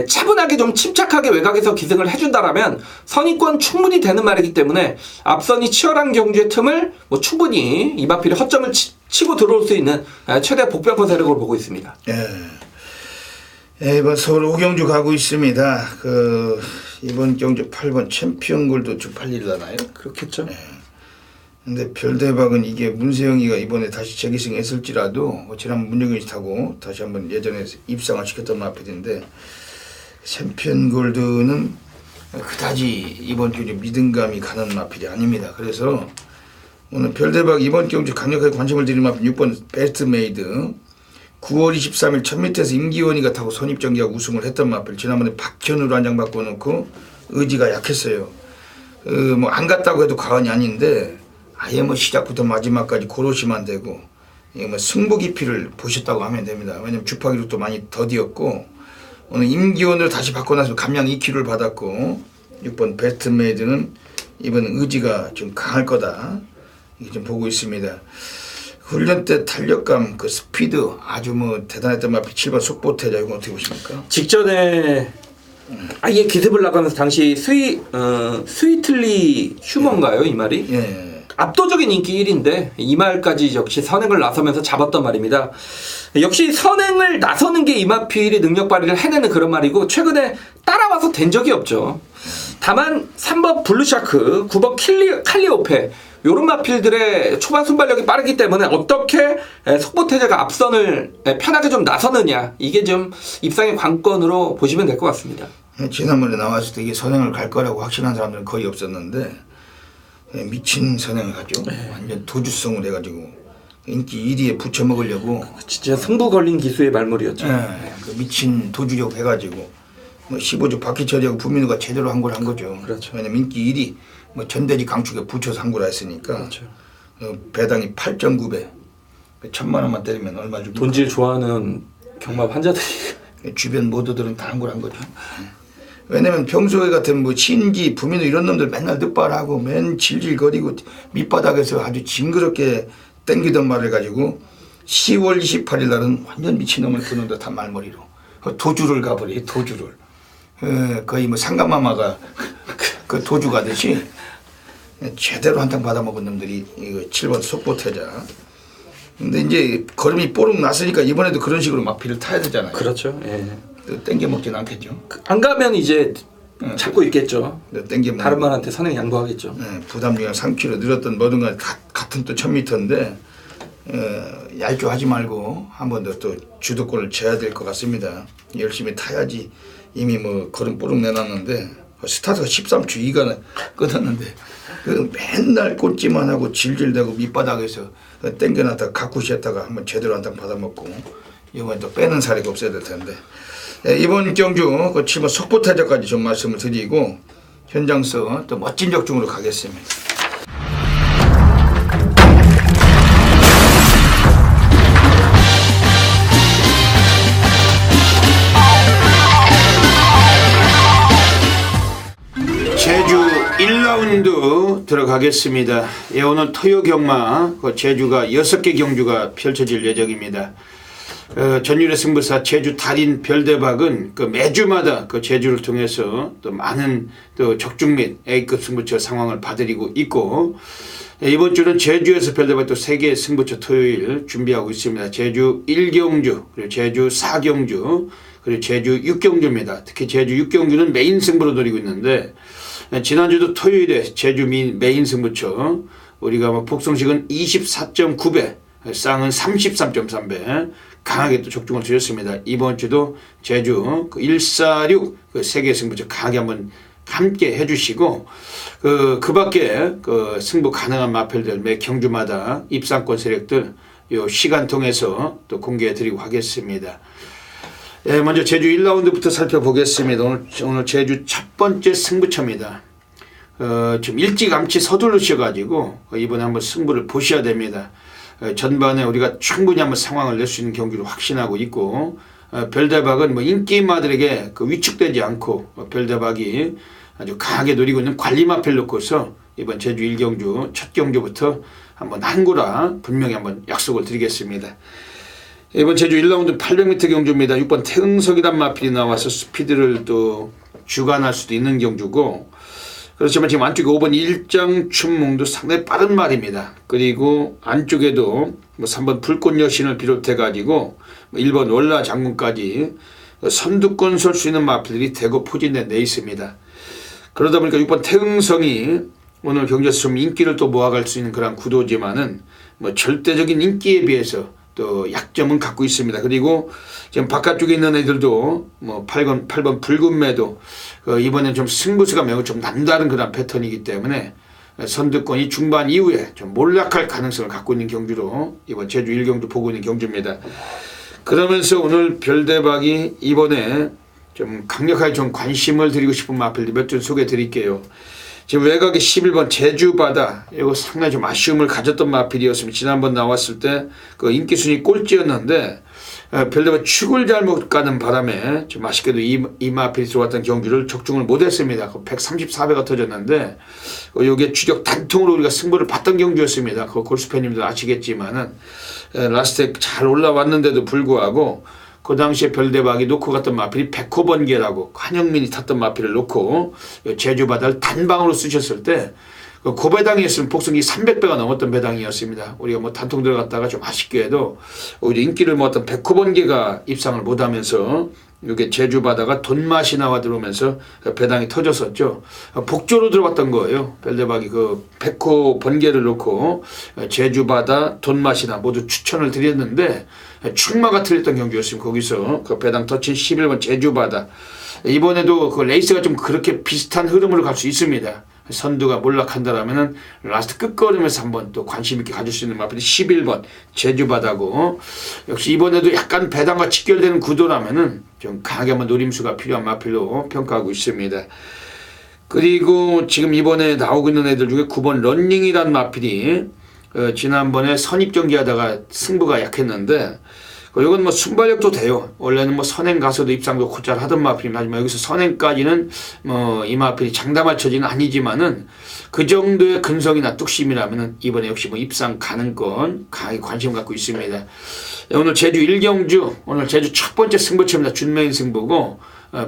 차분하게 좀 침착하게 외곽에서 기승을 해준다라면 선입권 충분히 되는 말이기 때문에 앞선이 치열한 경주의 틈을 뭐 충분히 이 마필이 허점을 치고 들어올 수 있는 최대 복병권 세력으로 보고 있습니다. 이번 서울 5경주 가고 있습니다. 이번 경주 8번 챔피언 골드 쭉 팔리려나요? 그렇겠죠. 근데 별대박은 이게 문세영이가 이번에 다시 재기승했을지라도 지난번 문영현이 타고 다시 한번 예전에 입상을 시켰던 마필인데 챔피언 골드는 그다지 이번 경주 믿음감이 가는 마필이 아닙니다. 그래서 오늘 별대박 이번 경주 강력하게 관심을 드리는 마필 6번 베스트 메이드 9월 23일 1000m에서 임기원이가 타고 선입정기하고 우승을 했던 마필 지난번에 박현우로 한 장 바꿔놓고 의지가 약했어요. 뭐 안 갔다고 해도 과언이 아닌데 아예 뭐 시작부터 마지막까지 고로시만 되고 뭐 승부 깊이를 보셨다고 하면 됩니다. 왜냐면 주파기로 또 많이 더디었고 오늘 임기원으로 다시 바꿔놔서 감량 2kg를 받았고 6번 베스트메이드는 이번 의지가 좀 강할 거다 이렇게 좀 보고 있습니다. 훈련 때 탄력감 그 스피드 아주 뭐 대단했던 마필 7번 속보태자 이건 어떻게 보십니까? 직전에 아예 기습을 나가면서 당시 스위틀리 슈머인가요 이 말이? 예. 압도적인 인기 1위인데 이 말까지 역시 선행을 나서면서 잡았던 말입니다. 역시 선행을 나서는 게 이마필이 능력 발휘를 해내는 그런 말이고 최근에 따라와서 된 적이 없죠. 다만 3번 블루샤크, 9번 칼리오페 요런 마필들의 초반 순발력이 빠르기 때문에 어떻게 속보태자가 앞선을 편하게 좀 나서느냐 이게 좀 입상의 관건으로 보시면 될 것 같습니다. 지난번에 나왔을 때 이게 선행을 갈 거라고 확신한 사람들은 거의 없었는데 미친 선행을 하죠. 완전 도주성을 해가지고 인기 1위에 붙여먹으려고 진짜 승부 걸린 기수의 말물이었죠. 그 미친 도주력 해가지고 뭐 15조 바퀴처리하고 부민우가 제대로 한 걸 한 거죠. 그렇죠. 왜냐면 인기 1위 뭐 전대지 강축에 붙여서 한 거라 했으니까 그렇죠. 배당이 8.9배 1,000만 원만 때리면 얼마 줍니까? 돈질 좋아하는 경마 환자들이 주변 모두들은 다 한 걸 한 거죠. 왜냐면 평소에 같은 뭐 신기 부민우 이런 놈들 맨날 늑발하고 맨 질질거리고 밑바닥에서 아주 징그럽게 땡기던 말을 가지고 10월 28일 날은 완전 미친놈을 부는 듯한 말머리로 도주를 가버리 도주를 거의 뭐 상감마마가 그 도주 가듯이 제대로 한탕 받아먹은 놈들이 이거 7번 속보태자. 근데 이제 걸음이 뽀록 났으니까 이번에도 그런 식으로 마피를 타야 되잖아요. 그렇죠. 예. 땡겨 먹진 않겠죠. 안 가면 이제 잡고 있겠죠. 땡겨 먹. 다른 말한테 선행 양보하겠죠. 부담量 3kg 늘었던 뭐든 간에 같은 또 1000m인데 얄조하지 말고 한 번 더 또 주도권을 져야 될 것 같습니다. 열심히 타야지. 이미 뭐 걸음 뽀록 내놨는데 스타트가 13초 2가 끊었는데 맨날 꽂지만 하고 질질대고 밑바닥에서 땡겨놨다가 가꾸시했다가 한번 제대로 한탕 받아먹고 이번에 또 빼는 사례가 없어야 될 텐데 이번 경주 그 7번 속보태자까지 좀 말씀을 드리고 현장서 또 멋진 적중으로 가겠습니다. 제주 1라운드 들어가겠습니다. 예, 오늘 토요 경마 제주가 6개 경주가 펼쳐질 예정입니다. 전율의 승부사 제주 달인 별대박은 그 매주마다 그 제주를 통해서 또 많은 또 적중 및 A급 승부처 상황을 봐드리고 있고 이번 주는 제주에서 별대박 또 3개 승부처 토요일 준비하고 있습니다. 제주 1경주 그리고 제주 4경주 그리고 제주 6경주입니다. 특히 제주 6경주는 메인 승부로 노리고 있는데 지난주도 토요일에 제주 메인 승부처 우리가 뭐 복성식은 24.9배 쌍은 33.3배 강하게 또 적중을 드렸습니다. 이번 주도 제주 그 146 그 세계 승부처 강하게 한번 함께 해주시고 그 밖에 그 승부 가능한 마필들 매 경주마다 입상권 세력들 요 시간 통해서 또 공개해드리고 하겠습니다. 예, 먼저 제주 1라운드부터 살펴보겠습니다. 오늘 제주 첫 번째 승부처입니다. 좀 일찌감치 서두르셔가지고 이번에 한번 승부를 보셔야 됩니다. 전반에 우리가 충분히 한번 상황을 낼 수 있는 경기를 확신하고 있고 별대박은 뭐 인기마들에게 그 위축되지 않고 별대박이 아주 강하게 노리고 있는 관리마필 놓고서 이번 제주 1경주 첫 경주부터 한번 한구라 분명히 한번 약속을 드리겠습니다. 이번 제주 1라운드 800m 경주입니다. 6번 태응석이란 마필이 나와서 스피드를 또 주관할 수도 있는 경주고 그렇지만 지금 안쪽에 5번 일장춘몽도 상당히 빠른 말입니다. 그리고 안쪽에도 뭐 3번 불꽃 여신을 비롯해 가지고 1번 월라 장군까지 선두권 설 수 있는 마필들이 대거 포진돼 내 있습니다. 그러다 보니까 6번 태응성이 오늘 경주에서 좀 인기를 또 모아갈 수 있는 그런 구도지만은 뭐 절대적인 인기에 비해서 또 약점은 갖고 있습니다. 그리고 지금 바깥쪽에 있는 애들도 뭐 8번 붉은 매도 이번엔 좀 승부수가 매우 좀 남다른 그런 패턴이기 때문에 선두권이 중반 이후에 좀 몰락할 가능성을 갖고 있는 경주로 이번 제주 1경주 보고 있는 경주입니다. 그러면서 오늘 별대박이 이번에 좀 강력하게 좀 관심을 드리고 싶은 마필들 몇 줄 소개해 드릴게요. 지금 외곽에 11번 제주바다 이거 상당히 좀 아쉬움을 가졌던 마필이었습니다. 지난번 나왔을 때 그 인기순위 꼴찌였는데 별다방 축을 잘못 가는 바람에 좀 아쉽게도 이 마필이 들어왔던 경주를 적중을 못했습니다. 134배가 터졌는데 이게 추격 단통으로 우리가 승부를 봤던 경주였습니다. 그 골수팬님들 아시겠지만은 라스트에 잘 올라왔는데도 불구하고 그 당시에 별대박이 놓고 갔던 마필이 백호번개라고 한영민이 탔던 마필을 놓고 제주 바다를 단방으로 쓰셨을 때 그 배당이었으면 복승이 300배가 넘었던 배당이었습니다. 우리가 뭐 단통 들어갔다가 좀 아쉽게도 오히려 인기를 모았던 백호번개가 입상을 못하면서 이게 제주 바다가 돈맛이 나와 들어오면서 배당이 터졌었죠. 복조로 들어갔던 거예요. 별대박이 그 백호번개를 놓고 제주 바다 돈맛이나 모두 추천을 드렸는데 출마가 틀렸던 경주였습니다. 거기서 그 배당 터친 11번 제주 바다. 이번에도 그 레이스가 좀 그렇게 비슷한 흐름으로 갈 수 있습니다. 선두가 몰락한다라면은 라스트 끝걸음에서 한번 또 관심 있게 가질 수 있는 마필이 11번 제주바다고, 역시 이번에도 약간 배당과 직결되는 구도라면은 좀 강하게 한번 노림수가 필요한 마필로 평가하고 있습니다. 그리고 지금 이번에 나오고 있는 애들 중에 9번 런닝이란 마필이 지난번에 선입정지하다가 승부가 약했는데 이건 뭐 순발력도 돼요. 원래는 뭐 선행 가서도 입상도 곧잘 하던 마필입니다. 하지만 여기서 선행까지는 뭐 이 마필이 장담할 처지는 아니지만은 그 정도의 근성이나 뚝심이라면은 이번에 역시 뭐 입상 가능권 강하게 관심 갖고 있습니다. 오늘 제주 1경주, 오늘 제주 첫 번째 승부처입니다. 준메인 승부고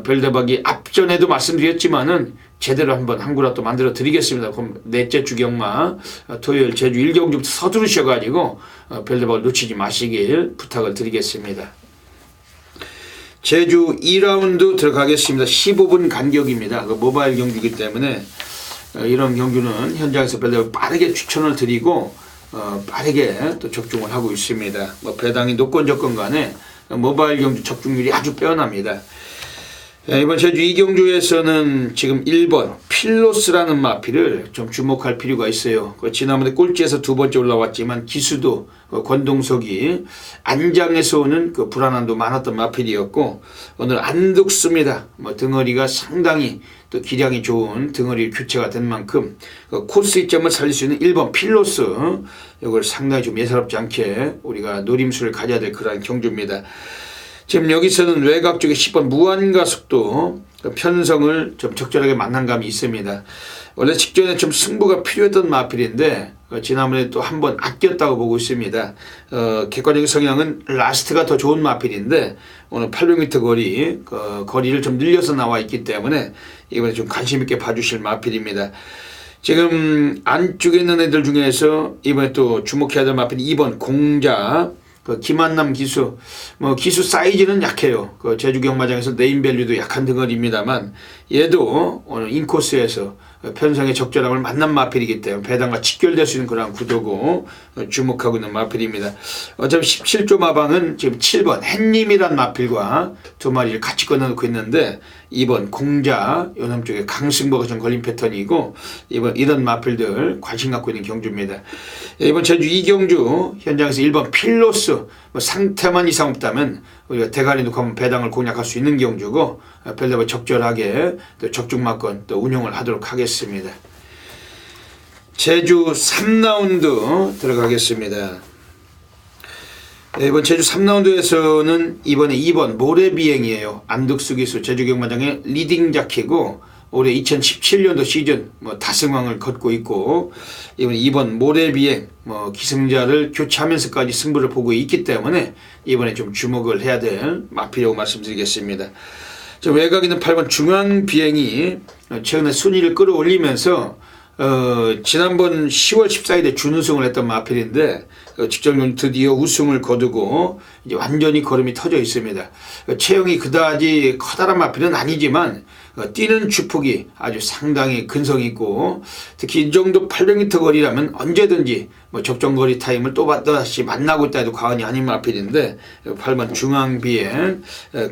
별대박이 앞전에도 말씀드렸지만은 제대로 한번 한 구라도 만들어 드리겠습니다. 그럼 넷째 주경마 토요일 제주 1경주부터 서두르셔가지고 별대박을 놓치지 마시길 부탁을 드리겠습니다. 제주 2라운드 들어가겠습니다. 15분 간격입니다. 그 모바일 경주이기 때문에 이런 경주는 현장에서 별대박 빠르게 추천을 드리고 빠르게 또 적중을 하고 있습니다. 뭐 배당이 높건 적건 간에 모바일 경주 적중률이 아주 빼어납니다. 이번 제주 2경주에서는 지금 1번 필로스라는 마필을 좀 주목할 필요가 있어요. 지난번에 꼴찌에서 두 번째 올라왔지만 기수도 권동석이 안장에서 오는 그 불안함도 많았던 마필이었고 오늘 안둑습니다. 뭐 등어리가 상당히 또 기량이 좋은 등어리 교체가 된 만큼 코스 이점을 살릴 수 있는 1번 필로스, 이걸 상당히 좀 예사롭지 않게 우리가 노림수를 가져야 될 그런 경주입니다. 지금 여기서는 외곽 쪽에 10번 무한가속도 편성을 좀 적절하게 만난 감이 있습니다. 원래 직전에 좀 승부가 필요했던 마필인데 지난번에 또 한 번 아꼈다고 보고 있습니다. 객관적인 성향은 라스트가 더 좋은 마필인데 오늘 800m 거리를 좀 늘려서 나와 있기 때문에 이번에 좀 관심 있게 봐주실 마필입니다. 지금 안쪽에 있는 애들 중에서 이번에 또 주목해야 될 마필이 2번 공자, 김한남 기수, 뭐 기수 사이즈는 약해요. 제주 경마장에서 네임밸류도 약한 등어리입니다만 얘도 오늘 인코스에서 편성의 적절함을 만난 마필이기 때문에 배당과 직결될 수 있는 그런 구도고 주목하고 있는 마필입니다. 어차피 17조 마방은 지금 7번 햇님이란 마필과 두 마리를 같이 꺼내놓고 있는데 2번 공자, 요놈 쪽에 강승보가 좀 걸린 패턴이고 이런 마필들 관심 갖고 있는 경주입니다. 이번 제주 2경주 현장에서 1번 필로스, 뭐 상태만 이상 없다면 우리가 대가리 놓고 한번 배당을 공략할 수 있는 경주고 별대박 적절하게 또 적중마건 또 운용을 하도록 하겠습니다. 제주 3라운드 들어가겠습니다. 이번 제주 3라운드에서는 이번에 2번 모래비행이에요. 안덕수 기수 제주 경마장의 리딩 자키고 올해 2017년도 시즌 다승왕을 걷고 있고 이번 2번 모래비행 기승자를 교체하면서까지 승부를 보고 있기 때문에 이번에 좀 주목을 해야 될 마필이라고 말씀드리겠습니다. 외곽에 있는 8번 중앙비행이 최근에 순위를 끌어올리면서 지난번 10월 14일에 준우승을 했던 마필인데 직전용 드디어 우승을 거두고 이제 완전히 걸음이 터져 있습니다. 체형이 그다지 커다란 마필은 아니지만 뛰는 주폭이 아주 상당히 근성이 있고 특히 이 정도 800m 거리라면 언제든지 적정거리 타임을 또 다시 만나고 있다 해도 과언이 아닌 마필인데 8번 중앙비행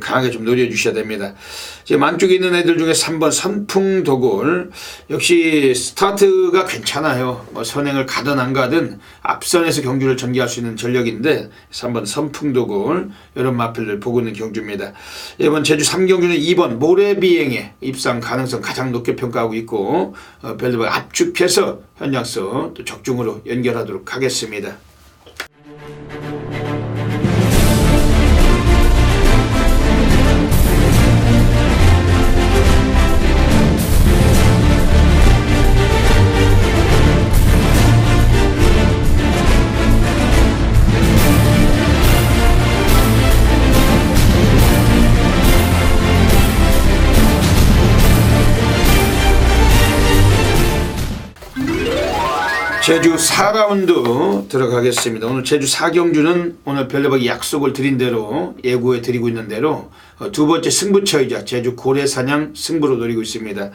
강하게 좀 노려주셔야 됩니다. 지금 안쪽에 있는 애들 중에 3번 선풍도골 역시 스타트가 괜찮아요. 선행을 가든 안 가든 앞선에서 경주를 전개할 수 있는 전력인데 3번 선풍도골 이런 마필을 보고 있는 경주입니다. 이번 제주 3경주는 2번 모래비행에 입상 가능성 가장 높게 평가하고 있고 별도별 압축해서 현장서 또 적중으로 연결하도록 하겠습니다. 제주 4라운드 들어가겠습니다. 오늘 제주 4경주는 오늘 별대박이 약속을 드린 대로 예고해 드리고 있는 대로 두 번째 승부처이자 제주 고래사냥 승부로 노리고 있습니다.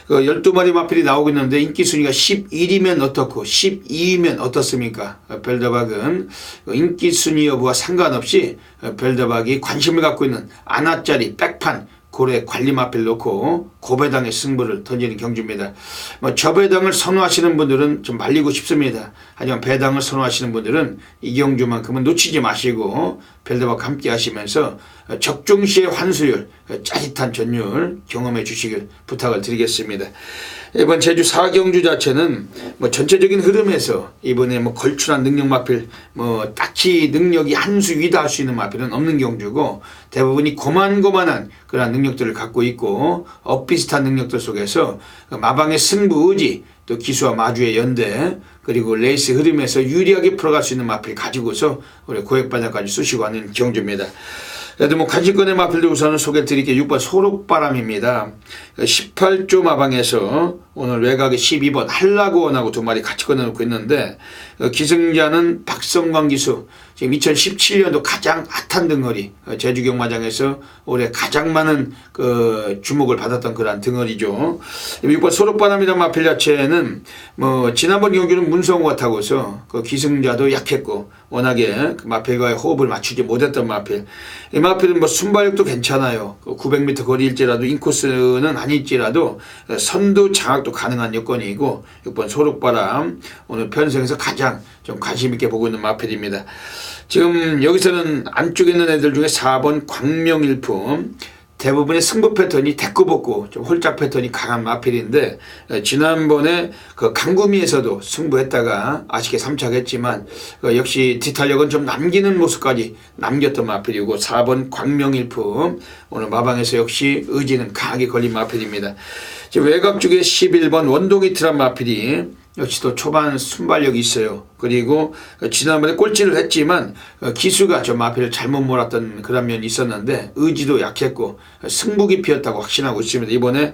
12마리 마필이 나오고 있는데 인기 순위가 11이면 어떻고 12위면 어떻습니까? 별대박은 인기 순위 여부와 상관없이 별대박이 관심을 갖고 있는 안하짜리 백판 고래 관리 마필 놓고 고배당의 승부를 던지는 경주입니다. 저배당을 선호하시는 분들은 좀 말리고 싶습니다. 하지만 배당을 선호하시는 분들은 이 경주만큼은 놓치지 마시고 별대박과 함께 하시면서 적중시의 환수율, 짜릿한 전율 경험해 주시길 부탁을 드리겠습니다. 이번 제주 4경주 자체는 전체적인 흐름에서 이번에 걸출한 능력 마필 딱히 능력이 한 수 위다 할 수 있는 마필은 없는 경주고 대부분이 고만고만한 그런 능력들을 갖고 있고 엇비슷한 능력들 속에서 마방의 승부 의지 또 기수와 마주의 연대 그리고 레이스 흐름에서 유리하게 풀어갈 수 있는 마필 가지고서 우리 고액반장까지 쑤시고 하는 경주입니다. 그래도 관심권의 마필들 우선은 소개해 드릴게요. 6번 소록바람입니다. 18조 마방에서 오늘 외곽에 12번 한라고원하고 두 마리 같이 꺼내놓고 있는데 기승자는 박성광 기수 지금 2017년도 가장 핫한 등어리 제주경마장에서 올해 가장 많은 주목을 받았던 그러한 등어리죠. 6번 소록바람이라는 마필 자체는 지난번 경주는 문성호가 타고서 기승자도 약했고 워낙에 마필과의 호흡을 맞추지 못했던 마필. 이 마필은 순발력도 괜찮아요. 900m 거리일지라도 인코스는 아닐지라도 선두 장악도 가능한 여건이고 6번 소록바람 오늘 편성에서 가장 좀 관심 있게 보고 있는 마필입니다. 지금 여기서는 안쪽에 있는 애들 중에 4번 광명일품 대부분의 승부 패턴이 대꾸복구 좀 홀짝 패턴이 강한 마필인데 지난번에 강구미에서도 승부했다가 아쉽게 3착했지만 역시 뒤탄력은 좀 남기는 모습까지 남겼던 마필이고 4번 광명일품 오늘 마방에서 역시 의지는 강하게 걸린 마필입니다. 지금 외곽 쪽에 11번 원동이트란 마필이 역시 또 초반 순발력이 있어요. 그리고 지난번에 꼴찌를 했지만 기수가 저 마필을 잘못 몰았던 그런 면이 있었는데 의지도 약했고 승부기 피었다고 확신하고 있습니다. 이번에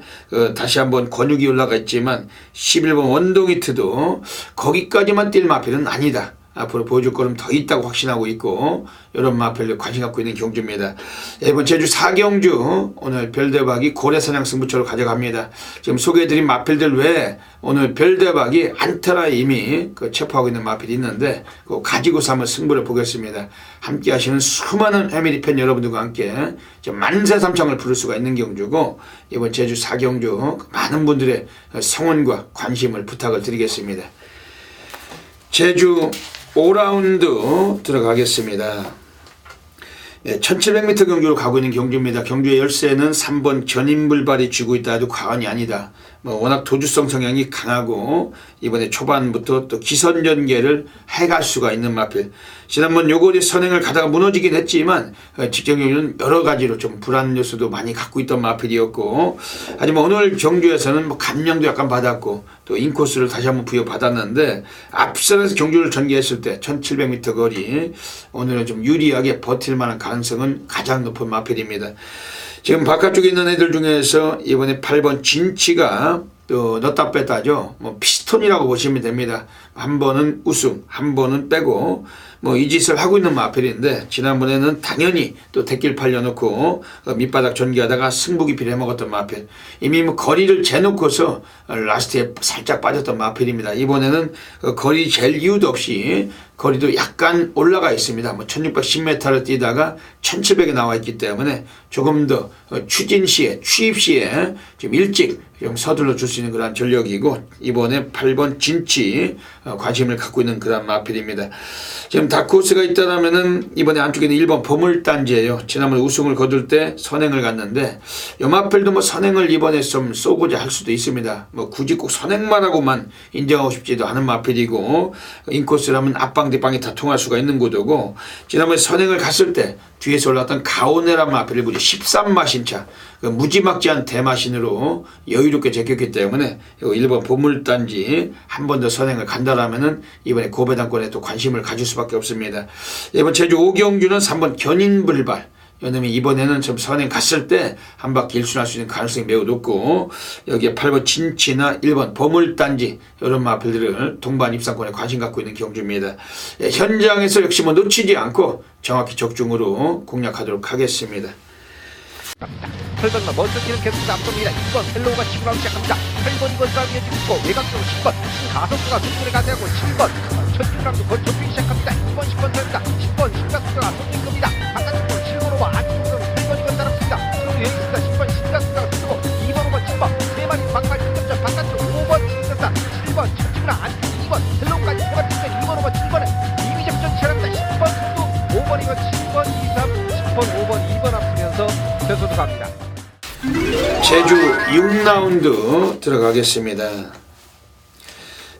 다시 한번 권육이 올라가 있지만 11번 원동이트도 거기까지만 뛸 마필은 아니다. 앞으로 보여줄 거는 더 있다고 확신하고 있고 이런 마필을 관심 갖고 있는 경주입니다. 이번 제주 4경주 오늘 별대박이 고래사냥 승부처로 가져갑니다. 지금 소개해드린 마필들 외에 오늘 별대박이 안타라에 이미 체포하고 있는 마필이 있는데 그거 가지고서 한번 승부를 보겠습니다. 함께 하시는 수많은 패밀리 팬 여러분들과 함께 만세삼창을 부를 수가 있는 경주고 이번 제주 4경주 많은 분들의 성원과 관심을 부탁을 드리겠습니다. 제주 5라운드 들어가겠습니다. 1700m 경주로 가고 있는 경주입니다. 경주의 열세는 3번 견인불발이 쥐고 있다 해도 과언이 아니다. 워낙 도주성 성향이 강하고 이번에 초반부터 또 기선전개를 해갈 수가 있는 마필. 지난번 요거리 선행을 가다가 무너지긴 했지만 직전 경주는 여러 가지로 좀 불안 요소도 많이 갖고 있던 마필이었고 하지만 오늘 경주에서는 감량도 약간 받았고 또 인코스를 다시 한번 부여받았는데 앞선에서 경주를 전개했을 때 1700m 거리 오늘은 좀 유리하게 버틸 만한 가능성은 가장 높은 마필입니다. 지금 바깥쪽에 있는 애들 중에서 이번에 8번 진치가 또 넣다 뺐다죠. 피스톤이라고 보시면 됩니다. 한 번은 우승, 한 번은 빼고 이 짓을 하고 있는 마필인데 지난번에는 당연히 또 대길 팔려놓고 밑바닥 전개하다가 승부기피를 해먹었던 마필. 이미 거리를 재놓고서 라스트에 살짝 빠졌던 마필입니다. 이번에는 거리 잴 이유도 없이 거리도 약간 올라가 있습니다. 1610m를 뛰다가 1700에 나와 있기 때문에 조금 더 추진 시에 취입 시에 좀 일찍 좀 서둘러 줄 수 있는 그런 전력이고 이번에 8번 진치 관심을 갖고 있는 그런 마필입니다. 지금 다크호스가 있다라면은 이번에 안쪽에는 1번 보물단지예요. 지난번에 우승을 거둘 때 선행을 갔는데 이 마필도 선행을 이번에 좀 쏘고자 할 수도 있습니다. 굳이 꼭 선행만 하고만 인정하고 싶지도 않은 마필이고 인코스라면 앞방 뒷방이 다 통할 수가 있는 구도고 지난번에 선행을 갔을 때 뒤에서 올라왔던 가오네란 마필을 무려 13마신차 무지막지한 대마신으로 여유롭게 제꼈기 때문에 1번 보물단지 한 번 더 선행을 간다라면은 이번에 고배당권에 또 관심을 가질 수밖에 없습니다. 이번 제주 5경주는 3번 견인불발 이놈이 이번에는 좀 선행 갔을 때 한 바퀴 일순할 수 있는 가능성이 매우 높고, 여기에 8번 진치나 1번 보물단지 이런 마필들을 동반 입상권에 관심 갖고 있는 경주입니다. 현장에서 역시 뭐 놓치지 않고 정확히 적중으로 공략하도록 하겠습니다. 8번만 먼저 뛰는 계속해서 앞섭니다. 2번 헬로우가 치고 나오기 시작합니다. 8번 이번 싸움이 이어지고 있고 외곽적으로 10번 신가속도가 승부를 가져가고 7번 천중랑도 거쳐주기 시작합니다. 2번 10번 사입니다. 10번 신가속도가 쏠릴 겁니다. 바깥쪽으로 7번호와 안쪽으로 8번 이번 따라붙습니다. 그리고 여기 있습니다. 10번 신가속도가 쏠리고 2번 5번 7번 3마리 막말 득점전 바깥쪽 5번 신가속도 7번 천중랑 안쪽 2번 헬로우까지 포괄했습니다. 2번 5번 7번은 이미작전 차랍니다. 10번 선두 5번 이번 7번 2, 3 10번 5번 2번 앞서면서 최소도 갑니다. 제주 6라운드 들어가겠습니다.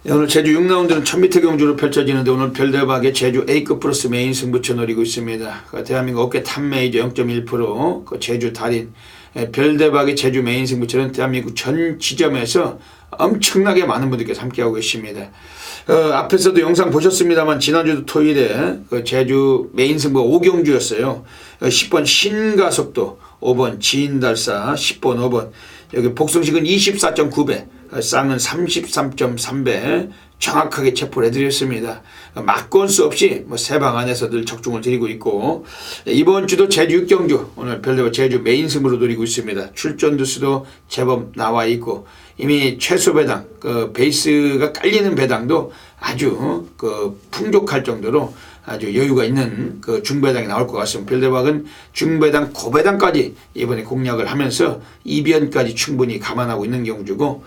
오늘 제주 6라운드는 1000m 경주로 펼쳐지는데 오늘 별대박의 제주 A급 플러스 메인 승부처 노리고 있습니다. 대한민국 업계 탑 메이저 0.1%, 그 제주 달인 별대박의 제주 메인 승부처는 대한민국 전 지점에서 엄청나게 많은 분들께서 함께하고 계십니다. 앞에서도 영상 보셨습니다만 지난주도 토요일에 그 제주 메인 승부가 5경주였어요. 10번 신가속도, 5번 지인달사, 10번 5번 여기 복승식은 24.9배, 쌍은 33.3배 정확하게 체포를 해드렸습니다. 막건수 없이 뭐 세 방 안에서 늘 적중을 드리고 있고, 이번 주도 제주 6경주 오늘 별대박 제주 메인 승부로 노리고 있습니다. 출전 두수도 제법 나와 있고 이미 최소 배당 그 베이스가 깔리는 배당도 아주 그 풍족할 정도로 아주 여유가 있는 그 중배당이 나올 것 같습니다. 별대박은 중배당 고배당까지 이번에 공략을 하면서 이변까지 충분히 감안하고 있는 경주고,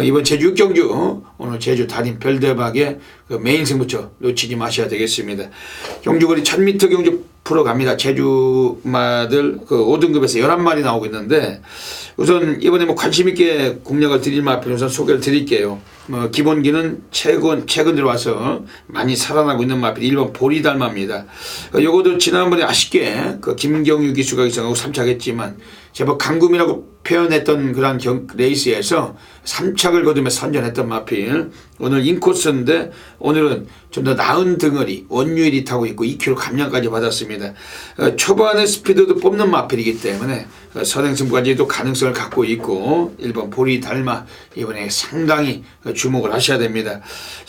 이번 제주 6경주 오늘 제주 달인 별대박의 그 메인 승부처 놓치지 마셔야 되겠습니다. 경주거리 1000m 경주 프로 갑니다. 제주마들 그 5등급에서 11마리 나오고 있는데, 우선 이번에 뭐 관심 있게 공략을 드릴 마필 우선 소개를 드릴게요. 기본기는 최근 들어와서 많이 살아나고 있는 마필 1번 보리달마입니다. 요거도 지난번에 아쉽게 그 김경유 기수가 이상하고 3착했지만 제법 강금이라고 표현했던 그런 레이스에서 3착을 거두며 선전했던 마필, 오늘 인코스인데 오늘은 좀 더 나은 덩어리 원유일이 타고 있고 2kg 감량까지 받았습니다. 초반에 스피드도 뽑는 마필이기 때문에 선행승부까지도 가능성을 갖고 있고 1번 보리달마 이번에 상당히 주목을 하셔야 됩니다.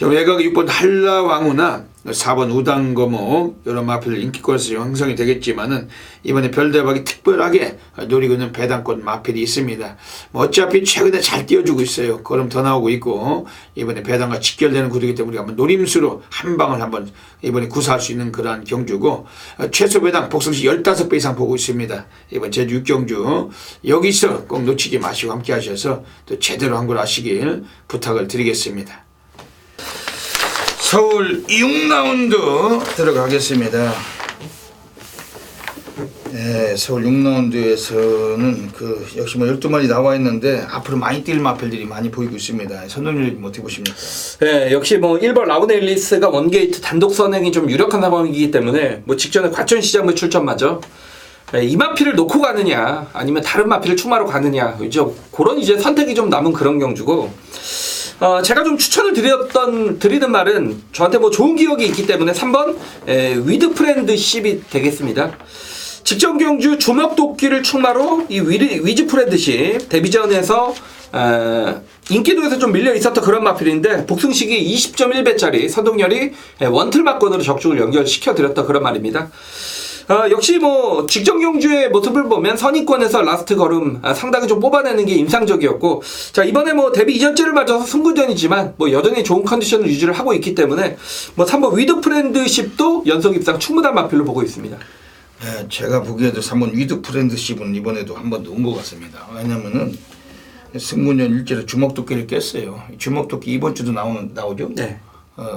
외곽 6번 한라왕후나 4번 우당거목 이런 마필들 인기권에서 형성이 되겠지만은 이번에 별대박이 특별하게 노리고 있는 배당권 마필이 있습니다. 뭐 어차피 최근에 잘 띄워주고 있어요. 걸음 더 나오고 있고 이번에 배당과 직결되는 구도이기 때문에 우리가 한번 노림수로 한 방을 한번 이번에 구사할 수 있는 그러한 경주고, 최소 배당 복승시 15배 이상 보고 있습니다. 이번 제주 6경주 여기서 꼭 놓치지 마시고 함께 하셔서 또 제대로 한 걸 아시길 부탁을 드리겠습니다. 서울 6라운드 들어가겠습니다. 네, 서울 6라운드에서는 그 역시 뭐 12마리 나와 있는데 앞으로 많이 뛸 마필들이 많이 보이고 있습니다. 선동률 어떻게 보십니까? 네, 역시 뭐 1번 라운엘리스가 원게이트 단독 선행이 좀 유력한 상황이기 때문에 뭐 직전에 과천시장부 출전마저 이 마필을 놓고 가느냐 아니면 다른 마필을 추마로 가느냐 이제 그런 이제 선택이 좀 남은 그런 경주고, 제가 좀 추천을 드리는 말은 저한테 뭐 좋은 기억이 있기 때문에 3번 위드 프렌드십이 되겠습니다. 직전 경주 주먹도끼를 충마로 이 위즈 프렌드십 데뷔전에서 인기도에서 좀 밀려 있었던 그런 마필인데 복승식이 20.1배짜리 선동열이 원틀막권으로 적중을 연결시켜 드렸던 그런 말입니다. 역시 뭐 직전 경주의 모습을 보면 선입권에서 라스트 걸음 상당히 좀 뽑아내는 게 인상적이었고, 자 이번에 뭐 데뷔 이전째를 맞아서 승부전이지만 뭐 여전히 좋은 컨디션을 유지를 하고 있기 때문에 뭐 3번 위드 프렌드십도 연속 입상 충분한 마필로 보고 있습니다. 네, 제가 보기에도 3번 위드 프렌드십은 이번에도 한 번 더 온 것 같습니다. 왜냐면은 승무년 일제로 주먹도끼를 깼어요. 주먹도끼 이번 주도 나오죠? 네.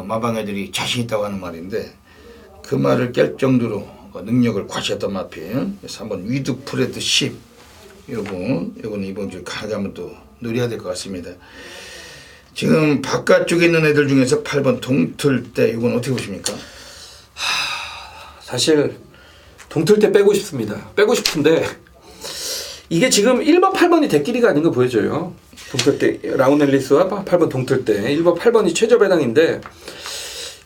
마방 애들이 자신 있다고 하는 말인데 그 말을 깰 정도로 능력을 과시했던 마필. 그래서 한번 위드 프렌드십 요거는 이번 주에 가게 한번 또 노려야 될 것 같습니다. 지금 바깥쪽에 있는 애들 중에서 8번 동틀대 이건 어떻게 보십니까? 사실 동틀대 빼고 싶습니다. 빼고 싶은데 이게 지금 1번 8번이 대끼리가 아닌 거 보여줘요. 동틀대 라운엘리스와 8번 동틀대 1번 8번이 최저 배당인데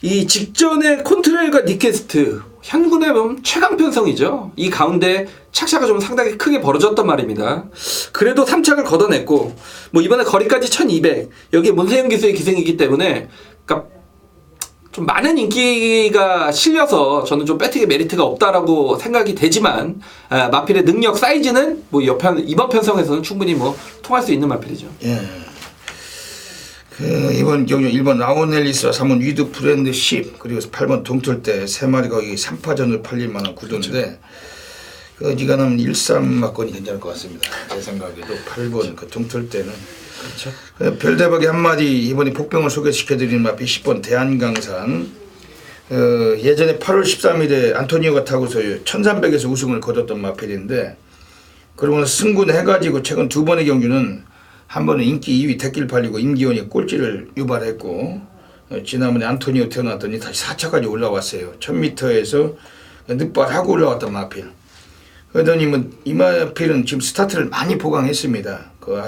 이 직전에 콘트레일과 니케스트 현군의 최강 편성이죠. 이 가운데 착샤가 좀 상당히 크게 벌어졌단 말입니다. 그래도 3착을 걷어냈고 뭐 이번에 거리까지 1200 여기에 문세영 기수의 기생이기 때문에 그러니까 좀 많은 인기가 실려서 저는 좀 배팅의 메리트가 없다라고 생각이 되지만 마필의 능력 사이즈는 뭐 이번 편성에서는 충분히 뭐 통할 수 있는 마필이죠. 예. 이번 경주 1번 라오넬리스와 3번 위드 프렌드 10 그리고 8번 동틀대 3마리 거기 3파전을 팔릴 만한 구도인데 그 어지간하면 1-3막건이 괜찮을 것 같습니다. 제 생각에도 8번 그 동틀대는 그렇죠. 별대박이 한마디 이번에 복병을 소개시켜드리는 마필 10번 대한강산 예전에 8월 13일에 안토니오가 타고서 1300에서 우승을 거뒀던 마필인데 그러고 승군해가지고 최근 2번의 경주는 한 번은 인기 2위 택길 팔리고 임기원이 꼴찌를 유발했고 지난번에 안토니오 태어났더니 다시 4차까지 올라왔어요. 1000m에서 늑발하고 올라왔던 마필. 그러더니 뭐 이 마필은 지금 스타트를 많이 보강했습니다. 그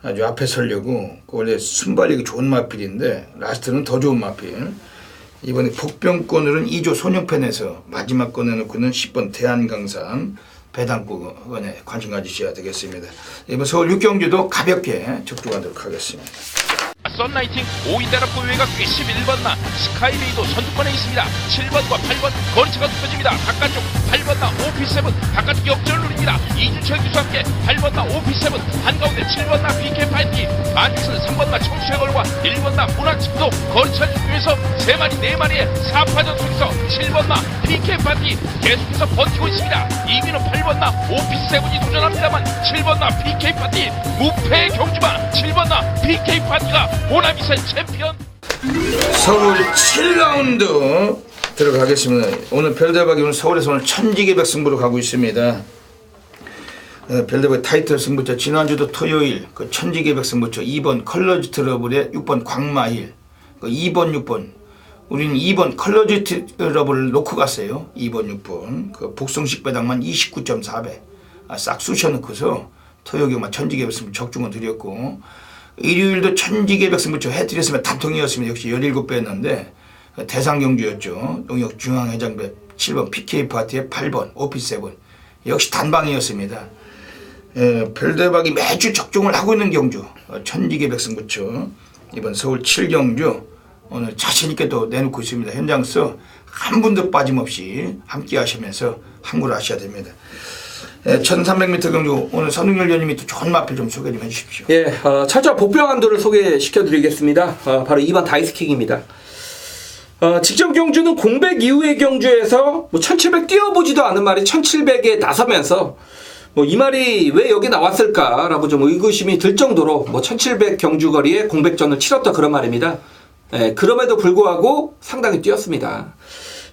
아주 앞에 서려고 그 원래 순발력이 좋은 마필인데 라스트는 더 좋은 마필. 이번에 복병권으로는 2조 손영편에서 마지막 꺼내놓고는 10번 대한강산 배당권에 관심 가지셔야 되겠습니다. 이번 서울 6경주도 가볍게 적중하도록 하겠습니다. 썬라이팅 5위 대납구 외곽 11번 나 스카이베이도 선두권에 있습니다. 7번과 8번 거리차가 좁혀집니다. 바깥쪽 8번 나 오피7 바깥쪽 역전을 누립니다. 이준철 기수와 함께 8번 나 오피7 한가운데 7번 나 BK5 안에서 3번 나 청수의 걸과 1번 나 문학집도 거리차 집중해서 3마리 4마리의 4파전 속에서 7번 나 BK5 계속해서 버티고 있습니다. 2위는 8번 나 오피7이 도전합니다만 7번 나 BK5 무패의 경주만 7번 나 BK5가 호남이사의 챔피언. 서울 7라운드 들어가겠습니다. 오늘 별대박이 오늘 서울에서 오늘 천지개벽 승부로 가고 있습니다. 별대박 타이틀 승부처 지난주도 토요일 그 천지개벽 승부처 2번 컬러즈 트러블에 6번 광마힐 그 2번 6번 우리는 2번 컬러즈 트러블을 놓고 갔어요. 2번 6번 그 복숭식 배당만 29.4배 싹 쑤셔놓고서 토요일만 천지개벽 승부 적중을 드렸고 일요일도 천지개벽 승부처 해드렸으면 단통이었으면 역시 17배였는데 대상경주였죠. 농협 중앙회장배 7번 PK파티의 8번 오피7 역시 단방이었습니다. 별대박이 매주 적중을 하고 있는 경주 천지개벽 승부처 이번 서울 7경주 오늘 자신있게 또 내놓고 있습니다. 현장서 한 분도 빠짐없이 함께 하시면서 함구를 하셔야 됩니다. 1300m 경주 오늘 선웅열 위원님이 또 좋은 마필 좀 소개 좀 해주십시오. 예, 철저 복병한도를 소개시켜드리겠습니다. 바로 2번 다이스킥입니다. 직전 경주는 공백 이후의 경주에서 뭐 1700 뛰어보지도 않은 말이 1700에 나서면서 뭐 이 말이 왜 여기 나왔을까라고 좀 의구심이 들 정도로 뭐 1700 경주거리에 공백전을 치렀다 그런 말입니다. 예, 그럼에도 불구하고 상당히 뛰었습니다.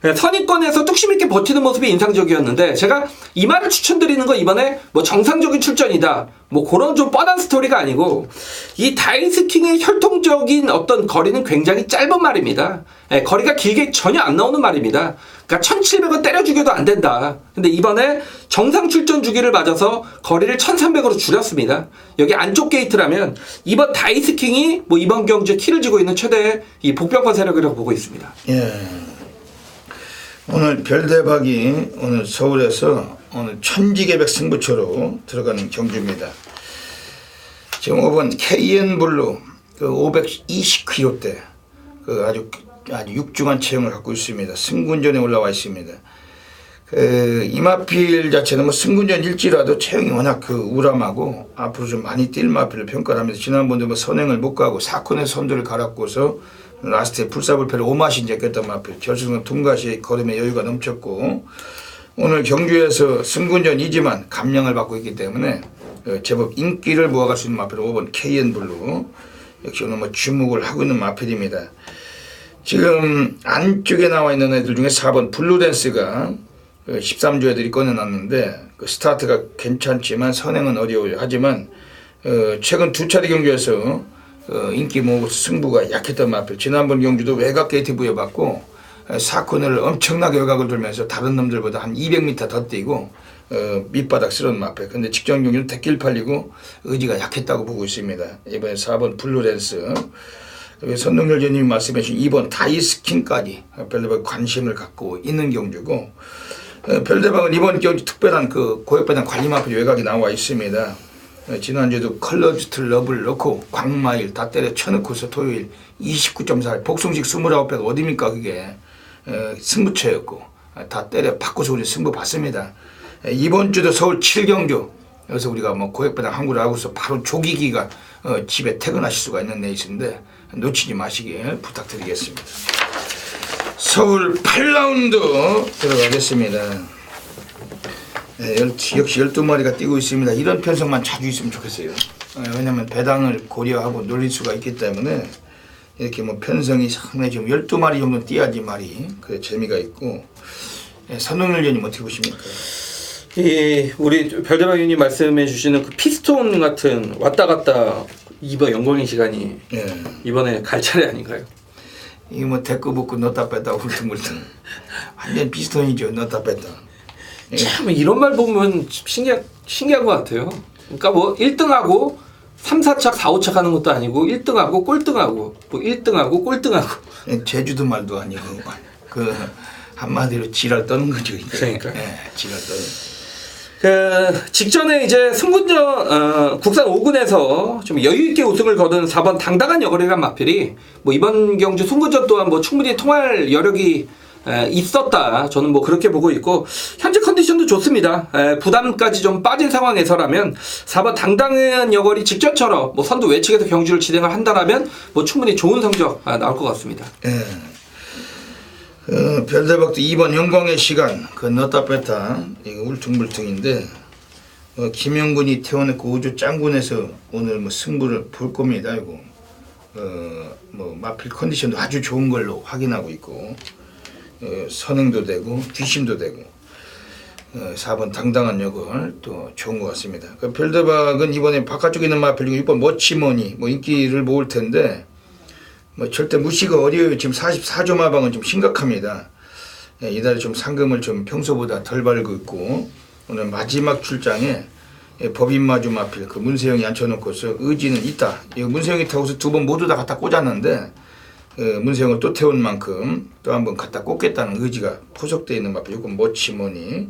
선입권에서 뚝심 있게 버티는 모습이 인상적이었는데 제가 이 말을 추천드리는 건 이번에 뭐 정상적인 출전이다 뭐 그런 좀 뻔한 스토리가 아니고 이 다이스킹의 혈통적인 어떤 거리는 굉장히 짧은 말입니다. 거리가 길게 전혀 안 나오는 말입니다. 그러니까 1700은 때려 죽여도 안 된다. 근데 이번에 정상 출전 주기를 맞아서 거리를 1300으로 줄였습니다. 여기 안쪽 게이트라면 이번 다이스킹이 뭐 이번 경주에 키를 쥐고 있는 최대의 이 복병권 세력이라고 보고 있습니다. 예. 오늘 별대박이 오늘 서울에서 오늘 천지개벽 승부처로 들어가는 경주입니다. 지금 5번 KN블루 그 520kg대 그 아주 육중한 체형을 갖고 있습니다. 승군전에 올라와 있습니다. 그 이마필 자체는 뭐 승군전 일지라도 체형이 워낙 그 우람하고 앞으로 좀 많이 뛸 마필을 평가를 하면서 지난번에 뭐 선행을 못 가고 사건의 선두를 갈았고서 라스트에 불사불패를 오마시 제꼈던 마필 결승은 통과시 걸음에 여유가 넘쳤고 오늘 경주에서 승군전이지만 감량을 받고 있기 때문에 제법 인기를 모아갈 수 있는 마필 5번 KN블루 역시 오늘 뭐 주목을 하고 있는 마필입니다. 지금 안쪽에 나와 있는 애들 중에 4번 블루댄스가 13조 애들이 꺼내놨는데 그 스타트가 괜찮지만 선행은 어려워요. 하지만 최근 두 차례 경주에서 인기 모으고 승부가 약했던 마필 지난번 경주도 외곽 게이트 부여받고 사코너를 엄청나게 외곽을 돌면서 다른 놈들보다 한 200m 더 뛰고 밑바닥 쓸은 마필 근데 직전 경주는 대길 팔리고 의지가 약했다고 보고 있습니다. 이번에 4번 블루댄스 선동열 의원님이 말씀해 주신 2번 다이스킹까지 별대박 관심을 갖고 있는 경주고, 별대박은 이번 경주 특별한 그 고액배당 관리마표 외곽이 나와 있습니다. 지난주에도 컬러주트 러브를 넣고 광마일 다 때려 쳐놓고서 토요일 29.4 복송식 29배가 어딥니까 그게. 승부처였고 다 때려 바꿔서 우리 승부 봤습니다. 이번 주도 서울 7경주 여기서 우리가 뭐 고액배당 항구를 하고서 바로 조기기가 집에 퇴근하실 수가 있는 데 있는데 놓치지 마시길 부탁드리겠습니다. 서울 8라운드 들어가겠습니다. 역시 12마리가 뛰고 있습니다. 이런 편성만 자주 있으면 좋겠어요. 왜냐면 배당을 고려하고 놀릴 수가 있기 때문에 이렇게 뭐 편성이 상당히 지금 12마리 정도 뛰어야지 말이 그래 재미가 있고. 선동열 의원님 어떻게 보십니까? 우리 별대박 의원님 말씀해 주시는 그 피스톤 같은 왔다 갔다 이번 영광의 시간이 이번에 갈 차례 아닌가요? 이게 뭐 대꾸 붙고 넣었다 뺐다 울퉁불퉁 완전 피스톤이죠. 넣었다 뺐다. 참 이런 말 보면 신기한 것 같아요. 그러니까 뭐 1등하고 3, 4착, 4, 5착 하는 것도 아니고 1등하고 꼴등하고 뭐 1등하고 꼴등하고 제주도 말도 아니고 그 한마디로 지랄 떠는 거죠. 그러니까. 지랄 떠는. 그 직전에 이제 승군전 국산 5군에서 좀 여유 있게 우승을 거둔 4번 당당한 여거리란 마필이 뭐 이번 경주 승군전 또한 뭐 충분히 통할 여력이 있었다. 저는 뭐 그렇게 보고 있고 현재 컨디션도 좋습니다. 부담까지 좀 빠진 상황에서라면 4번 당당한 여거리 직전처럼 뭐 선두 외측에서 경주를 진행을 한다라면 뭐 충분히 좋은 성적 나올 것 같습니다. 별대박도 2번 영광의 시간 그 넣었다 뺐다 이거 울퉁불퉁인데 김영군이 태어났고 5주 짱군에서 오늘 뭐 승부를 볼 겁니다. 이거 뭐 마필 컨디션도 아주 좋은 걸로 확인하고 있고 선행도 되고 귀심도 되고 4번 당당한 역을 또 좋은 것 같습니다. 그 별대박은 이번에 바깥쪽에 있는 마필이고 6번 멋지머니 뭐 인기를 모을 텐데 뭐 절대 무시가 어려워요. 지금 44조 마방은 좀 심각합니다. 이달에 좀 상금을 좀 평소보다 덜 벌고 있고 오늘 마지막 출장에 법인마주 마필 그 문세영이 앉혀놓고서 의지는 있다. 이거 문세영이 타고서 2번 모두 다 갖다 꽂았는데 문세영을 또 태운 만큼 또 한 번 갖다 꽂겠다는 의지가 포석되어 있는 마필. 이건 멋지머니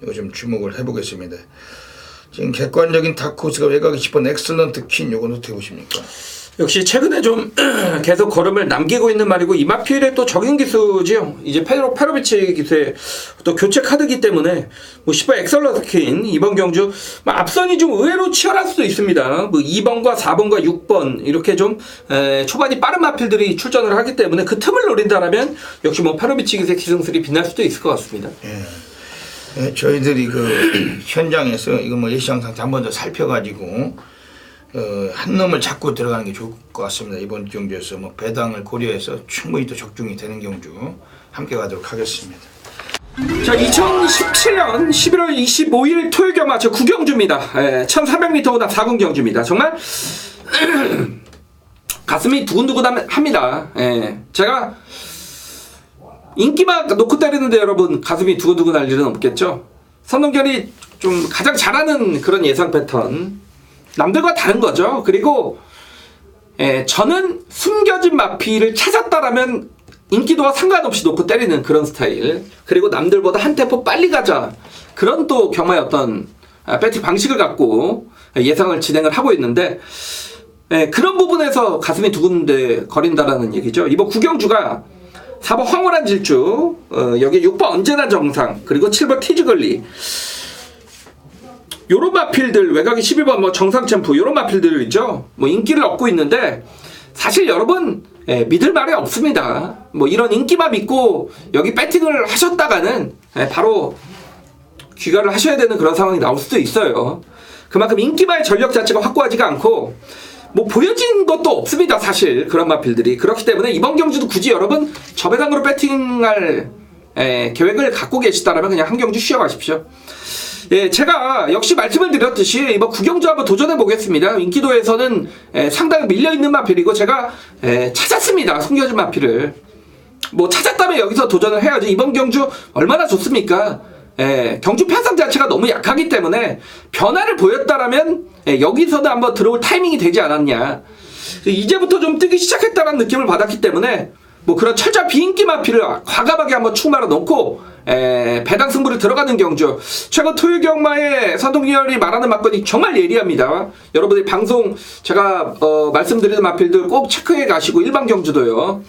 이거 좀 주목을 해보겠습니다. 지금 객관적인 다크호스가 외곽이 10번 엑셀런트 퀸 이건 어떻게 보십니까? 역시 최근에 좀 계속 걸음을 남기고 있는 말이고 이 마필의 또 적용 기수지요. 이제 페로비치 기수의 또 교체 카드이기 때문에 뭐 10번 엑셀런트 퀸 이번 경주 뭐 앞선이 좀 의외로 치열할 수도 있습니다. 뭐 2번과 4번과 6번 이렇게 좀 초반이 빠른 마필들이 출전을 하기 때문에 그 틈을 노린다라면 역시 뭐 페로비치 기수의 기승술이 빛날 수도 있을 것 같습니다. 저희들이 그 현장에서 이거 뭐 예시장 상태 한 번 더 살펴가지고 한 놈을 잡고 들어가는 게 좋을 것 같습니다. 이번 경주에서 뭐 배당을 고려해서 충분히 또 적중이 되는 경주 함께 가도록 하겠습니다. 자, 2017년 11월 25일 토요일 경마체 9경주입니다. 1300m 오답 4군 경주입니다. 정말 가슴이 두근두근합니다. 제가 인기만 놓고 때리는데 여러분 가슴이 두근두근 할 일은 없겠죠. 선동결이 좀 가장 잘하는 그런 예상 패턴 남들과 다른 거죠. 그리고 저는 숨겨진 마피를 찾았다라면 인기도와 상관없이 놓고 때리는 그런 스타일. 그리고 남들보다 한 템포 빨리 가자. 그런 또 경마의 어떤 배팅 방식을 갖고 예상을 진행을 하고 있는데 그런 부분에서 가슴이 두근데 거린다라는 얘기죠. 이번 구경주가 4번 황홀한 질주, 여기 6번 언제나 정상, 그리고 7번 티즈걸리. 요런 마필들, 외곽이 11번 뭐 정상 챔프, 요런 마필들이죠. 뭐 인기를 얻고 있는데, 사실 여러분, 믿을 말이 없습니다. 뭐 이런 인기만 믿고 여기 배팅을 하셨다가는 바로 귀가를 하셔야 되는 그런 상황이 나올 수도 있어요. 그만큼 인기마의 전력 자체가 확고하지가 않고, 뭐 보여진 것도 없습니다. 사실 그런 마필들이. 그렇기 때문에 이번 경주도 굳이 여러분 저배당으로 배팅할 계획을 갖고 계시다라면 그냥 한 경주 쉬어가십시오. 제가 역시 말씀을 드렸듯이 이번 구경주 한번 도전해 보겠습니다. 인기도에서는 상당히 밀려있는 마필이고 제가 찾았습니다. 숨겨진 마필을. 뭐 찾았다면 여기서 도전을 해야죠. 이번 경주 얼마나 좋습니까? 경주 편성 자체가 너무 약하기 때문에 변화를 보였다라면 여기서도 한번 들어올 타이밍이 되지 않았냐. 이제부터 좀 뜨기 시작했다는 느낌을 받았기 때문에 뭐 그런 철저 비인기 마필을 과감하게 한번 축 말아 놓고 배당 승부를 들어가는 경주. 최근 토요 경마의 선동열이 말하는 막건이 정말 예리합니다. 여러분들 방송 제가 말씀드리는 마필들 꼭 체크해 가시고 일반 경주도요.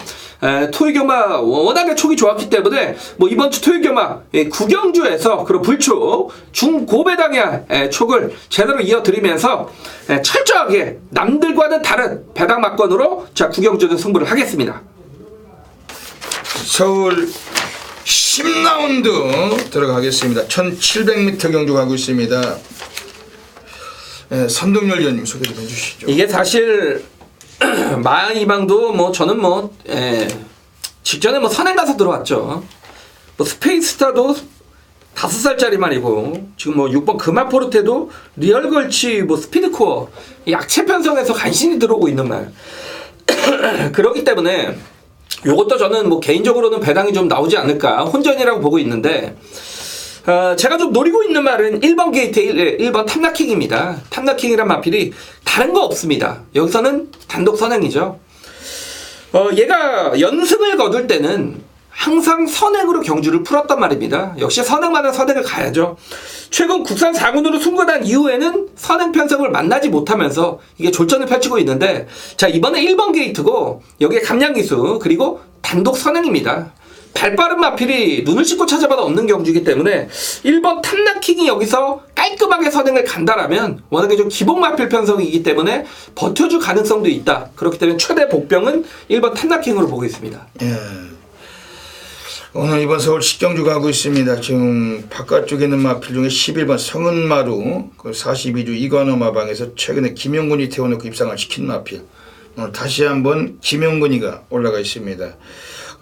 토요 경마 워낙에 촉이 좋았기 때문에 뭐 이번 주 토요 경마 구경주에서 그런 불촉 중고배당의 촉을 제대로 이어드리면서 철저하게 남들과는 다른 배당 막건으로 자 구경주는 승부를 하겠습니다. 서울 10라운드 들어가겠습니다. 1700m 경주 가고 있습니다. 선동열 위원님 소개 좀 해주시죠. 이게 사실 마이방도 뭐 저는 뭐 직전에 뭐 선행 가서 들어왔죠. 뭐 스페이스타도 5살짜리 말이고 지금 뭐 6번 금화포르테도 리얼걸치 뭐 스피드코어 약체 편성에서 간신히 들어오고 있는 말. 그렇기 때문에 요것도 저는 뭐 개인적으로는 배당이 좀 나오지 않을까 혼전이라고 보고 있는데 제가 좀 노리고 있는 말은 1번 게이트 1번 탐라킹입니다. 탐라킹이란 마필이 다른 거 없습니다. 여기서는 단독 선행이죠. 얘가 연승을 거둘 때는 항상 선행으로 경주를 풀었단 말입니다. 역시 선행마다 선행을 가야죠. 최근 국산 4군으로 승부한 이후에는 선행 편성을 만나지 못하면서 이게 졸전을 펼치고 있는데 자 이번에 1번 게이트고 여기에 감량기수 그리고 단독 선행입니다. 발빠른 마필이 눈을 씻고 찾아봐도 없는 경주이기 때문에 1번 탐나킹이 여기서 깔끔하게 선행을 간다라면 워낙에 좀 기본 마필 편성이기 때문에 버텨줄 가능성도 있다. 그렇기 때문에 최대 복병은 1번 탐나킹으로 보고 있습니다. 예. 오늘 이번 서울 식경주 가고 있습니다. 지금 바깥쪽에 있는 마필 중에 11번 성은마루 그 42주 이관호 마방에서 최근에 김용근이 태워놓고 입상을 시킨 마필. 오늘 다시 한번 김용근이가 올라가 있습니다.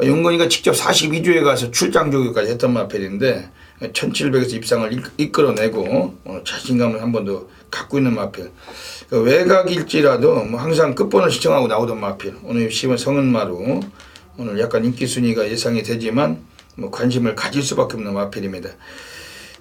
용근이가 직접 42주에 가서 출장 조교까지 했던 마필인데 1700에서 입상을 이끌어내고 자신감을 한 번 더 갖고 있는 마필. 외곽일지라도 뭐 항상 끝번을 시청하고 나오던 마필. 오늘 10번 성은마루 오늘 약간 인기 순위가 예상이 되지만 뭐 관심을 가질 수밖에 없는 마필입니다.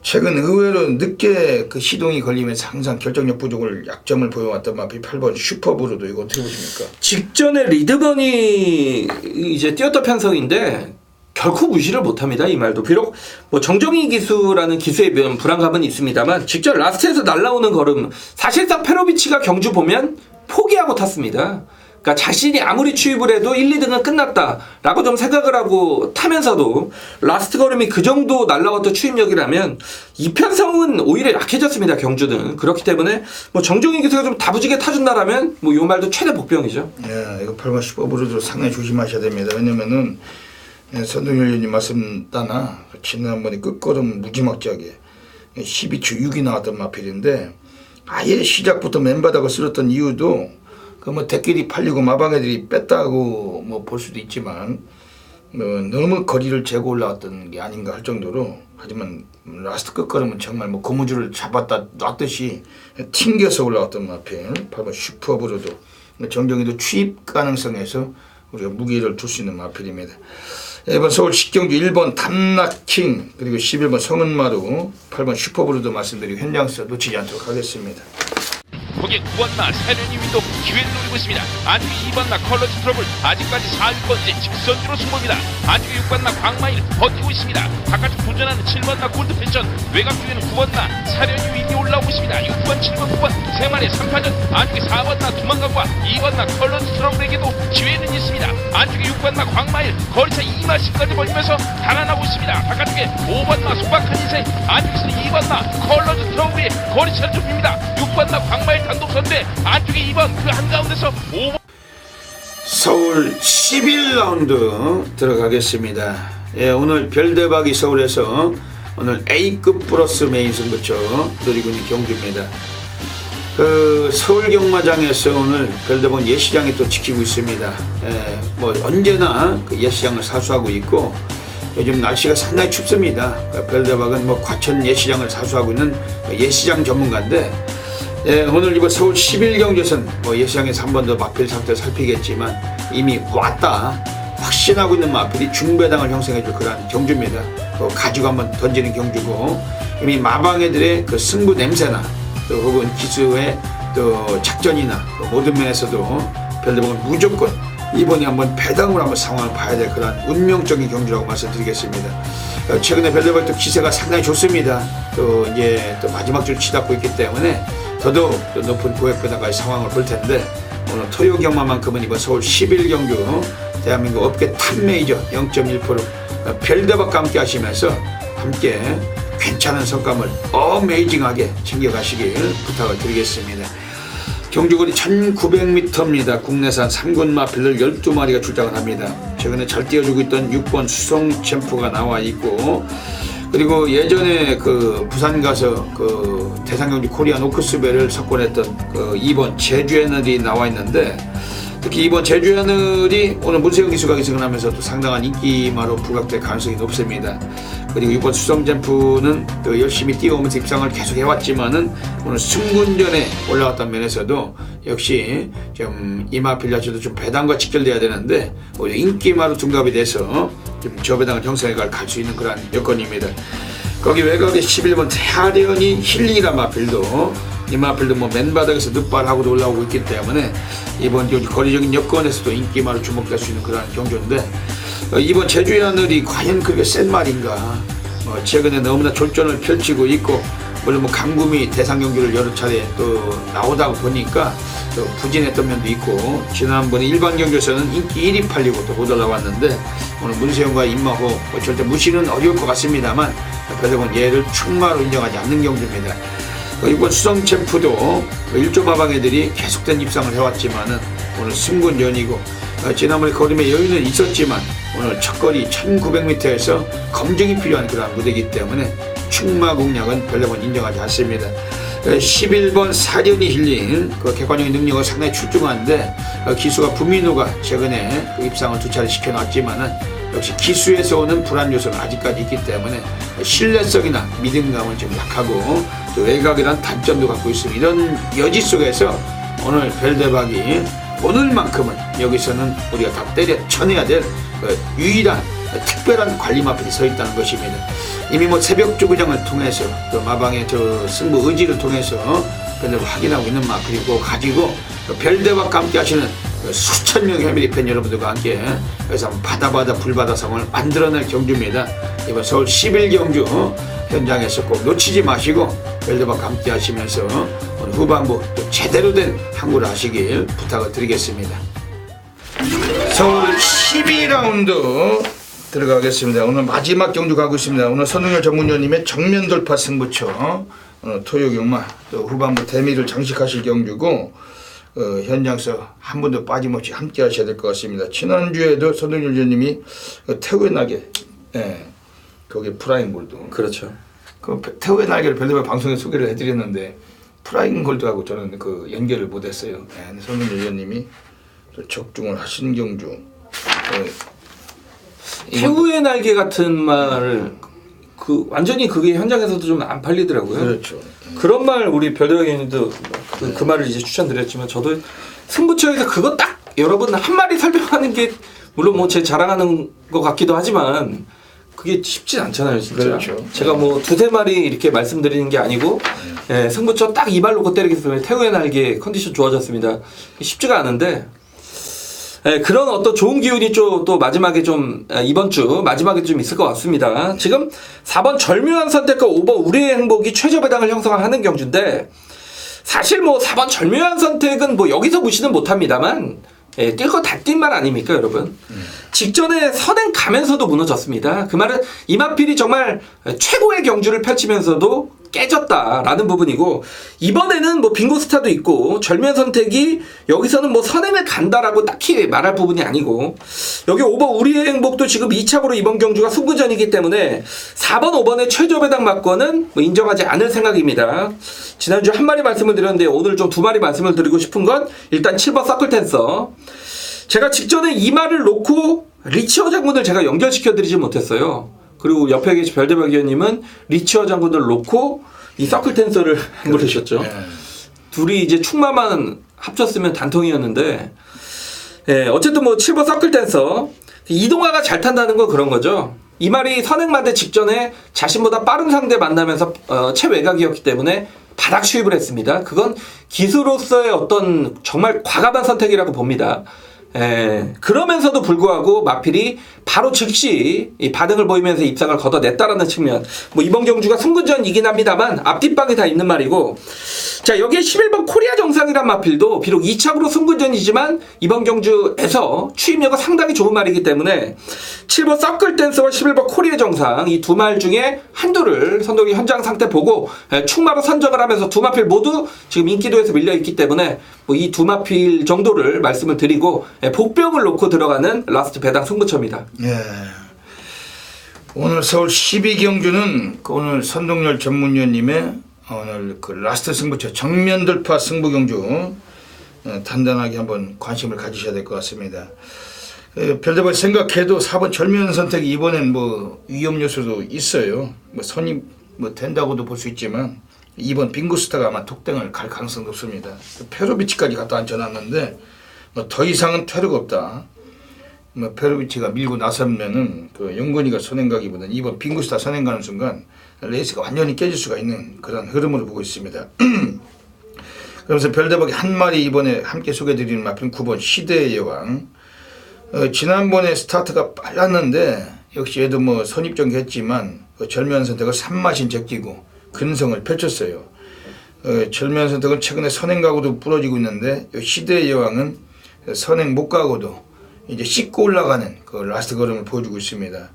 최근 의외로 늦게 그 시동이 걸리면서 항상 결정력 부족을 약점을 보여왔던 마필 8번 슈퍼브루도 이거 어떻게 보십니까? 직전에 리드번이 이제 뛰었던 편성인데 결코 무시를 못합니다. 이 말도 비록 뭐 정정희 기수라는 기수에 비한 불안감은 있습니다만 직전 라스트에서 날라오는 걸음 사실상 페로비치가 경주 보면 포기하고 탔습니다. 그러니까 자신이 아무리 추입을 해도 1, 2등은 끝났다라고 좀 생각을 하고 타면서도 라스트 걸음이 그 정도 날라왔던 추입력이라면 이 편성은 오히려 약해졌습니다. 경주는. 그렇기 때문에 뭐 정종희 기수가 좀 다부지게 타준다라면 뭐 요 말도 최대 복병이죠. 예, 이거 8번 슈퍼브루도 상당히 조심하셔야 됩니다. 왜냐면은 선동열 의원님 말씀 따나 지난번에 끝걸음 무지막지하게 12초 6이 나왔던 마필인데 아예 시작부터 맨바닥을 쓸었던 이유도 그 뭐 대끼리 팔리고 마방애들이 뺐다고 뭐 볼 수도 있지만 너무 거리를 재고 올라왔던 게 아닌가 할 정도로 하지만 라스트 끝걸음은 정말 뭐 고무줄을 잡았다 놨듯이 튕겨서 올라왔던 마필 8번 슈퍼브루도 정정희도 추입 가능성에서 우리가 무게를 둘 수 있는 마필입니다. 이번 서울 식경주 1번 탐락킹 그리고 11번 성은마루 8번 슈퍼브루도 말씀드리고 현장에서 놓치지 않도록 하겠습니다. 거기에 9번나 세련이 위도 기회를 노리고 있습니다. 안쪽에 2번나 컬러즈 트러블 아직까지 4위권째 직선주로 승부입니다. 안쪽에 6번나 광마일 버티고 있습니다. 바깥쪽 도전하는 7번나 골드패션 외곽 쪽에는 9번나 세련이 위기 올라오고 있습니다. 6번 7번 9번 3마리의 3파전 안쪽에 4번나 두만강과 2번나 컬러즈 트러블에게도 기회는 있습니다. 안쪽에 6번나 광마일 거리차 2마씩까지 벌리면서 달아나고 있습니다. 바깥쪽에 5번나 소박한 인생 안쪽에서는 2번나 컬러즈 트러블의 거리차를 좁힙니다. 6번나 광마일 단독 선대 안쪽에 2번 그 한가운데서 5번 서울 11라운드 들어가겠습니다. 예, 오늘 별대박이 서울에서 오늘 A급 플러스 메인 승부처 노리고 있는 경주입니다. 그 서울 경마장에서 오늘 별대박 예시장이 또 지키고 있습니다. 예, 뭐 언제나 그 예시장을 사수하고 있고 요즘 날씨가 상당히 춥습니다. 별대박은 뭐 과천 예시장을 사수하고 있는 예시장 전문가인데 예, 오늘 이번 서울 11경주에서는 뭐 예시장에서 한 번 더 마필 상태 살피겠지만 이미 왔다 확신하고 있는 마필이 중배당을 형성해줄 그런 경주입니다. 또 가지고 한번 던지는 경주고 이미 마방애들의 그 승부 냄새나 또 혹은 기수의 또 작전이나 또 모든 면에서도 별대방은 무조건 이번에 한번 배당으로 한번 상황을 봐야 될 그런 운명적인 경주라고 말씀드리겠습니다. 최근에 별대방이 또 기세가 상당히 좋습니다. 또 이제 또 마지막 줄 치닫고 있기 때문에 더더욱 또 높은 고액 배당까지 상황을 볼 텐데, 오늘 토요 경마만큼은 이번 서울 11경주 대한민국 업계 탑 메이저 0.1% 별대박과 함께 하시면서 함께 괜찮은 성과물 어메이징하게 챙겨가시길 부탁을 드리겠습니다. 경주거리 1900m입니다. 국내산 3군 마필들 12마리가 출장을 합니다. 최근에 잘 뛰어주고 있던 6번 수성 챔프가 나와 있고, 그리고 예전에 그 부산 가서 그 대상경주 코리안 오크스벨을 석권했던 그 2번 제주에너리 나와 있는데, 특히 이번 제주하늘이 오늘 문세영 기수가 기승을 하면서도 상당한 인기마로 부각될 가능성이 높습니다. 그리고 이번 수성점프는 또 열심히 뛰어오면서 입상을 계속 해왔지만은 오늘 승군전에 올라왔던 면에서도 역시 좀 이마필 자체도 좀 배당과 직결돼야 되는데 오히려 인기마로 둔갑이 돼서 좀 저배당을 형성해 갈 수 있는 그런 여건입니다. 거기 외곽에 11번 태아련이 힐링이란 마필도, 이 마필도 뭐 맨바닥에서 늑발하고도 올라오고 있기 때문에 이번 경주 거리적인 여건에서도 인기마로 주목될 수 있는 그런 경주인데, 이번 제주의 하늘이 과연 그렇게 센 말인가. 최근에 너무나 졸전을 펼치고 있고, 물론 뭐 강구미 대상 경주를 여러 차례 또 나오다 보니까 또 부진했던 면도 있고, 지난번에 일반 경주에서는 인기 1위 팔리고 또 못 올라왔는데, 오늘 문세영과 임마호 뭐 절대 무시는 어려울 것 같습니다만 별대본 얘를 충마로 인정하지 않는 경주입니다. 이번 수성 챔프도 일조 마방 애들이 계속된 입상을 해왔지만은 오늘 승군전이고, 지난번에 거림에 여유는 있었지만 오늘 첫 거리 1900m에서 검증이 필요한 그런 무대이기 때문에 충마 공략은 별대본 인정하지 않습니다. 11번 사련이 힐링, 그 객관적인 능력은 상당히 출중한데 기수가 부민호가 최근에 그 입상을 2차례 시켜놨지만은 역시 기수에서 오는 불안 요소는 아직까지 있기 때문에 신뢰성이나 믿음감은 좀 약하고 또 외곽이란 단점도 갖고 있습니다. 이런 여지 속에서 오늘 별대박이 오늘만큼은 여기서는 우리가 다 때려쳐내야 될 유일한 특별한 관리마필이 서 있다는 것입니다. 이미 뭐 새벽 주구장을 통해서 또 마방의 저 승부 의지를 통해서 별대박 확인하고 있는 마필이고, 가지고 별대박과 함께 하시는 수천 명의 해밀리 팬 여러분들과 함께 그래서 바다바다 불바다 상황을 만들어낼 경주입니다. 이번 서울 11경주 현장에서 꼭 놓치지 마시고 별대박과 함께 하시면서 오늘 후반부 또 제대로 된 항구를 하시길 부탁을 드리겠습니다. 서울 12라운드 들어가겠습니다. 오늘 마지막 경주 가고 있습니다. 오늘 선웅열 전문위원님의 정면 돌파 승부처, 토요 경마, 또 후반부 대미를 장식하실 경주고, 현장에서 한 분도 빠짐없이 함께 하셔야 될 것 같습니다. 지난주에도 선웅열 위원님이 태우의 날개, 거기에 프라잉 골드. 그렇죠. 그 태우의 날개를 별도의 방송에 소개를 해드렸는데 프라잉 골드하고 저는 그 연결을 못했어요. 선웅열 위원님이 적중을 하신 경주. 태우의 날개 같은 말을 그 완전히 그게 현장에서도 좀 안 팔리더라고요. 그렇죠. 그런 말 우리 별대박님도 그 말을 이제 추천드렸지만, 저도 승부처에서 그거 딱 여러분 한 마리 설명하는 게 물론 뭐 제 자랑하는 것 같기도 하지만 그게 쉽진 않잖아요, 진짜. 그렇죠. 제가 뭐 두세 마리 이렇게 말씀드리는 게 아니고, 승부처 딱 이발 놓고 때리겠습니다. 태우의 날개 컨디션 좋아졌습니다. 쉽지가 않은데. 그런 어떤 좋은 기운이 또 마지막에 좀 이번 주 마지막에 좀 있을 것 같습니다. 지금 4번 절묘한 선택과 5번 우리의 행복이 최저 배당을 형성하는 경주인데, 사실 뭐 4번 절묘한 선택은 뭐 여기서 무시는 못합니다만 뛸 거 다 뛴 말 아닙니까, 여러분? 직전에 선행 가면서도 무너졌습니다. 그 말은 이마필이 정말 최고의 경주를 펼치면서도 깨졌다라는 부분이고, 이번에는 뭐 빙고스타도 있고 절묘한 선택이 여기서는 뭐 선행을 간다라고 딱히 말할 부분이 아니고, 여기 5번 우리의 행복도 지금 2차고로 이번 경주가 승부전이기 때문에 4번 5번의 최저 배당 막권은 뭐 인정하지 않을 생각입니다. 지난주 한 마리 말씀을 드렸는데 오늘 좀 두 마리 말씀을 드리고 싶은 건, 일단 7번 서클텐서, 제가 직전에 이 말을 놓고 리치어 장군을 제가 연결시켜 드리지 못했어요. 그리고 옆에 계신 별대박 위원님은 리치어 장군을 놓고 이 서클 텐서를 해보셨죠. 둘이 이제 충마만 합쳤으면 단통이었는데, 어쨌든 뭐 7번 서클 텐서, 이동화가 잘 탄다는 건 그런 거죠. 이 말이 선행마대 직전에 자신보다 빠른 상대 만나면서 최외곽이었기 때문에 다락 추입을 했습니다. 그건 기수로서의 어떤 정말 과감한 선택이라고 봅니다. 그러면서도 불구하고 마필이 바로 즉시 이 반응을 보이면서 입상을 걷어냈다라는 측면. 뭐 이번 경주가 승부전이긴 합니다만 앞뒷방이 다 있는 말이고, 자 여기에 11번 코리아 정상이란 마필도 비록 2착으로 승부전이지만 이번 경주에서 추임력가 상당히 좋은 말이기 때문에 7번 서클 댄스와 11번 코리아 정상 이 두 말 중에 한두를 선동이 현장 상태 보고 충마로 선정을 하면서 두 마필 모두 지금 인기도에서 밀려있기 때문에 뭐 이 두 마필 정도를 말씀을 드리고 복병을 놓고 들어가는 라스트 배당 승부처입니다. 예. 오늘 서울 12경주는 오늘 선동열 전문위원님의 오늘 그 라스트 승부처 정면 돌파 승부 경주 단단하게 한번 관심을 가지셔야 될 것 같습니다. 별다방 생각해도 4번 절면 선택이 이번엔 뭐 위험 요소도 있어요. 뭐 선임 뭐 된다고도 볼 수 있지만 2번 빙고스타가 아마 독등을 갈 가능성이 높습니다. 페로비치까지 갖다 앉혀놨는데 뭐 더 이상은 퇴로가 없다. 뭐 페로비치가 밀고 나서면은 그 용건이가 선행가기보다는 2번 빙고스타 선행가는 순간 레이스가 완전히 깨질 수가 있는 그런 흐름으로 보고 있습니다. 그러면서 별대박이 한 마리 이번에 함께 소개해드리는 마필은 9번 시대의 여왕. 지난번에 스타트가 빨랐는데 역시 얘도 뭐 선입전개했지만 절묘한 선택을 3마신 제끼고 근성을 펼쳤어요. 절묘한 선택은 최근에 선행가고도 부러지고 있는데 시대의 여왕은 선행 못 가고도 이제 씻고 올라가는 그 라스트 걸음을 보여주고 있습니다.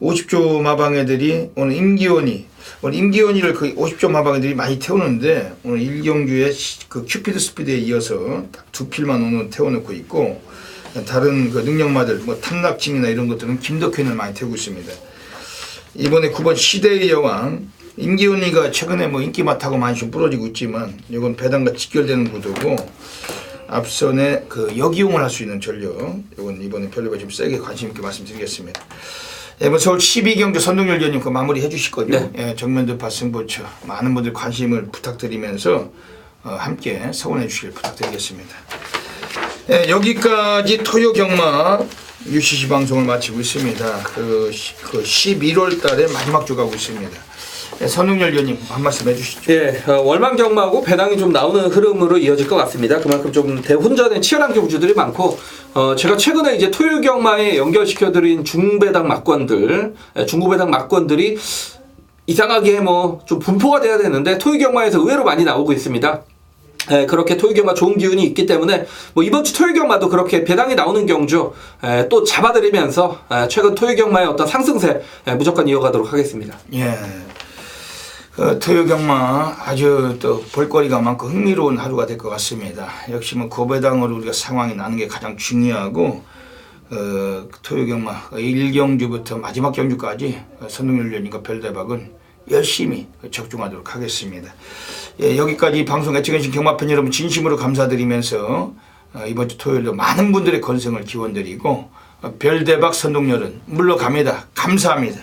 50조 마방애들이 오늘 임기원이를 그 50조 마방애들이 많이 태우는데 오늘 1경주에 그 큐피드 스피드에 이어서 딱 두 필만 오늘 태워놓고 있고 다른 그 능력마들 뭐 탐락침이나 이런 것들은 김덕현을 많이 태우고 있습니다. 이번에 9번 시대의 여왕 임기훈이가 최근에 뭐 인기맛하고 많이 좀 부러지고 있지만 이건 배당과 직결되는 구도고 앞선에 그 역이용을 할 수 있는 전력 이건 이번에 별로가 좀 세게 관심 있게 말씀드리겠습니다. 이번 서울 12경주 선동열 위원님 그 마무리 해주실 거죠? 네. 예, 정면돌파 승부처 많은 분들 관심을 부탁드리면서 함께 성원해 주시길 부탁드리겠습니다. 예, 여기까지 토요 경마 UCC 방송을 마치고 있습니다. 그 11월 달에 마지막 주 가고 있습니다. 예, 선웅열 위원님 한 말씀 해주시죠. 예, 월망 경마하고 배당이 좀 나오는 흐름으로 이어질 것 같습니다. 그만큼 좀 대혼전에 치열한 경주들이 많고, 제가 최근에 이제 토요 경마에 연결시켜드린 중배당 막권들, 중고배당 막권들이 이상하게 뭐 좀 분포가 돼야 되는데 토요 경마에서 의외로 많이 나오고 있습니다. 그렇게 토요경마 좋은 기운이 있기 때문에 뭐 이번 주 토요경마도 그렇게 배당이 나오는 경주 또 잡아드리면서 최근 토요경마의 어떤 상승세 무조건 이어가도록 하겠습니다. 예, 토요경마 아주 또 볼거리가 많고 흥미로운 하루가 될 것 같습니다. 역시 뭐 고배당으로 우리가 상황이 나는 게 가장 중요하고 토요경마 1경주부터 마지막 경주까지 선동열 위원님과 별대박은 열심히 적중하도록 하겠습니다. 예, 여기까지 방송 애청해주신 경마팬 여러분 진심으로 감사드리면서 이번 주 토요일도 많은 분들의 건승을 기원드리고 별대박 선동열은 물러갑니다. 감사합니다.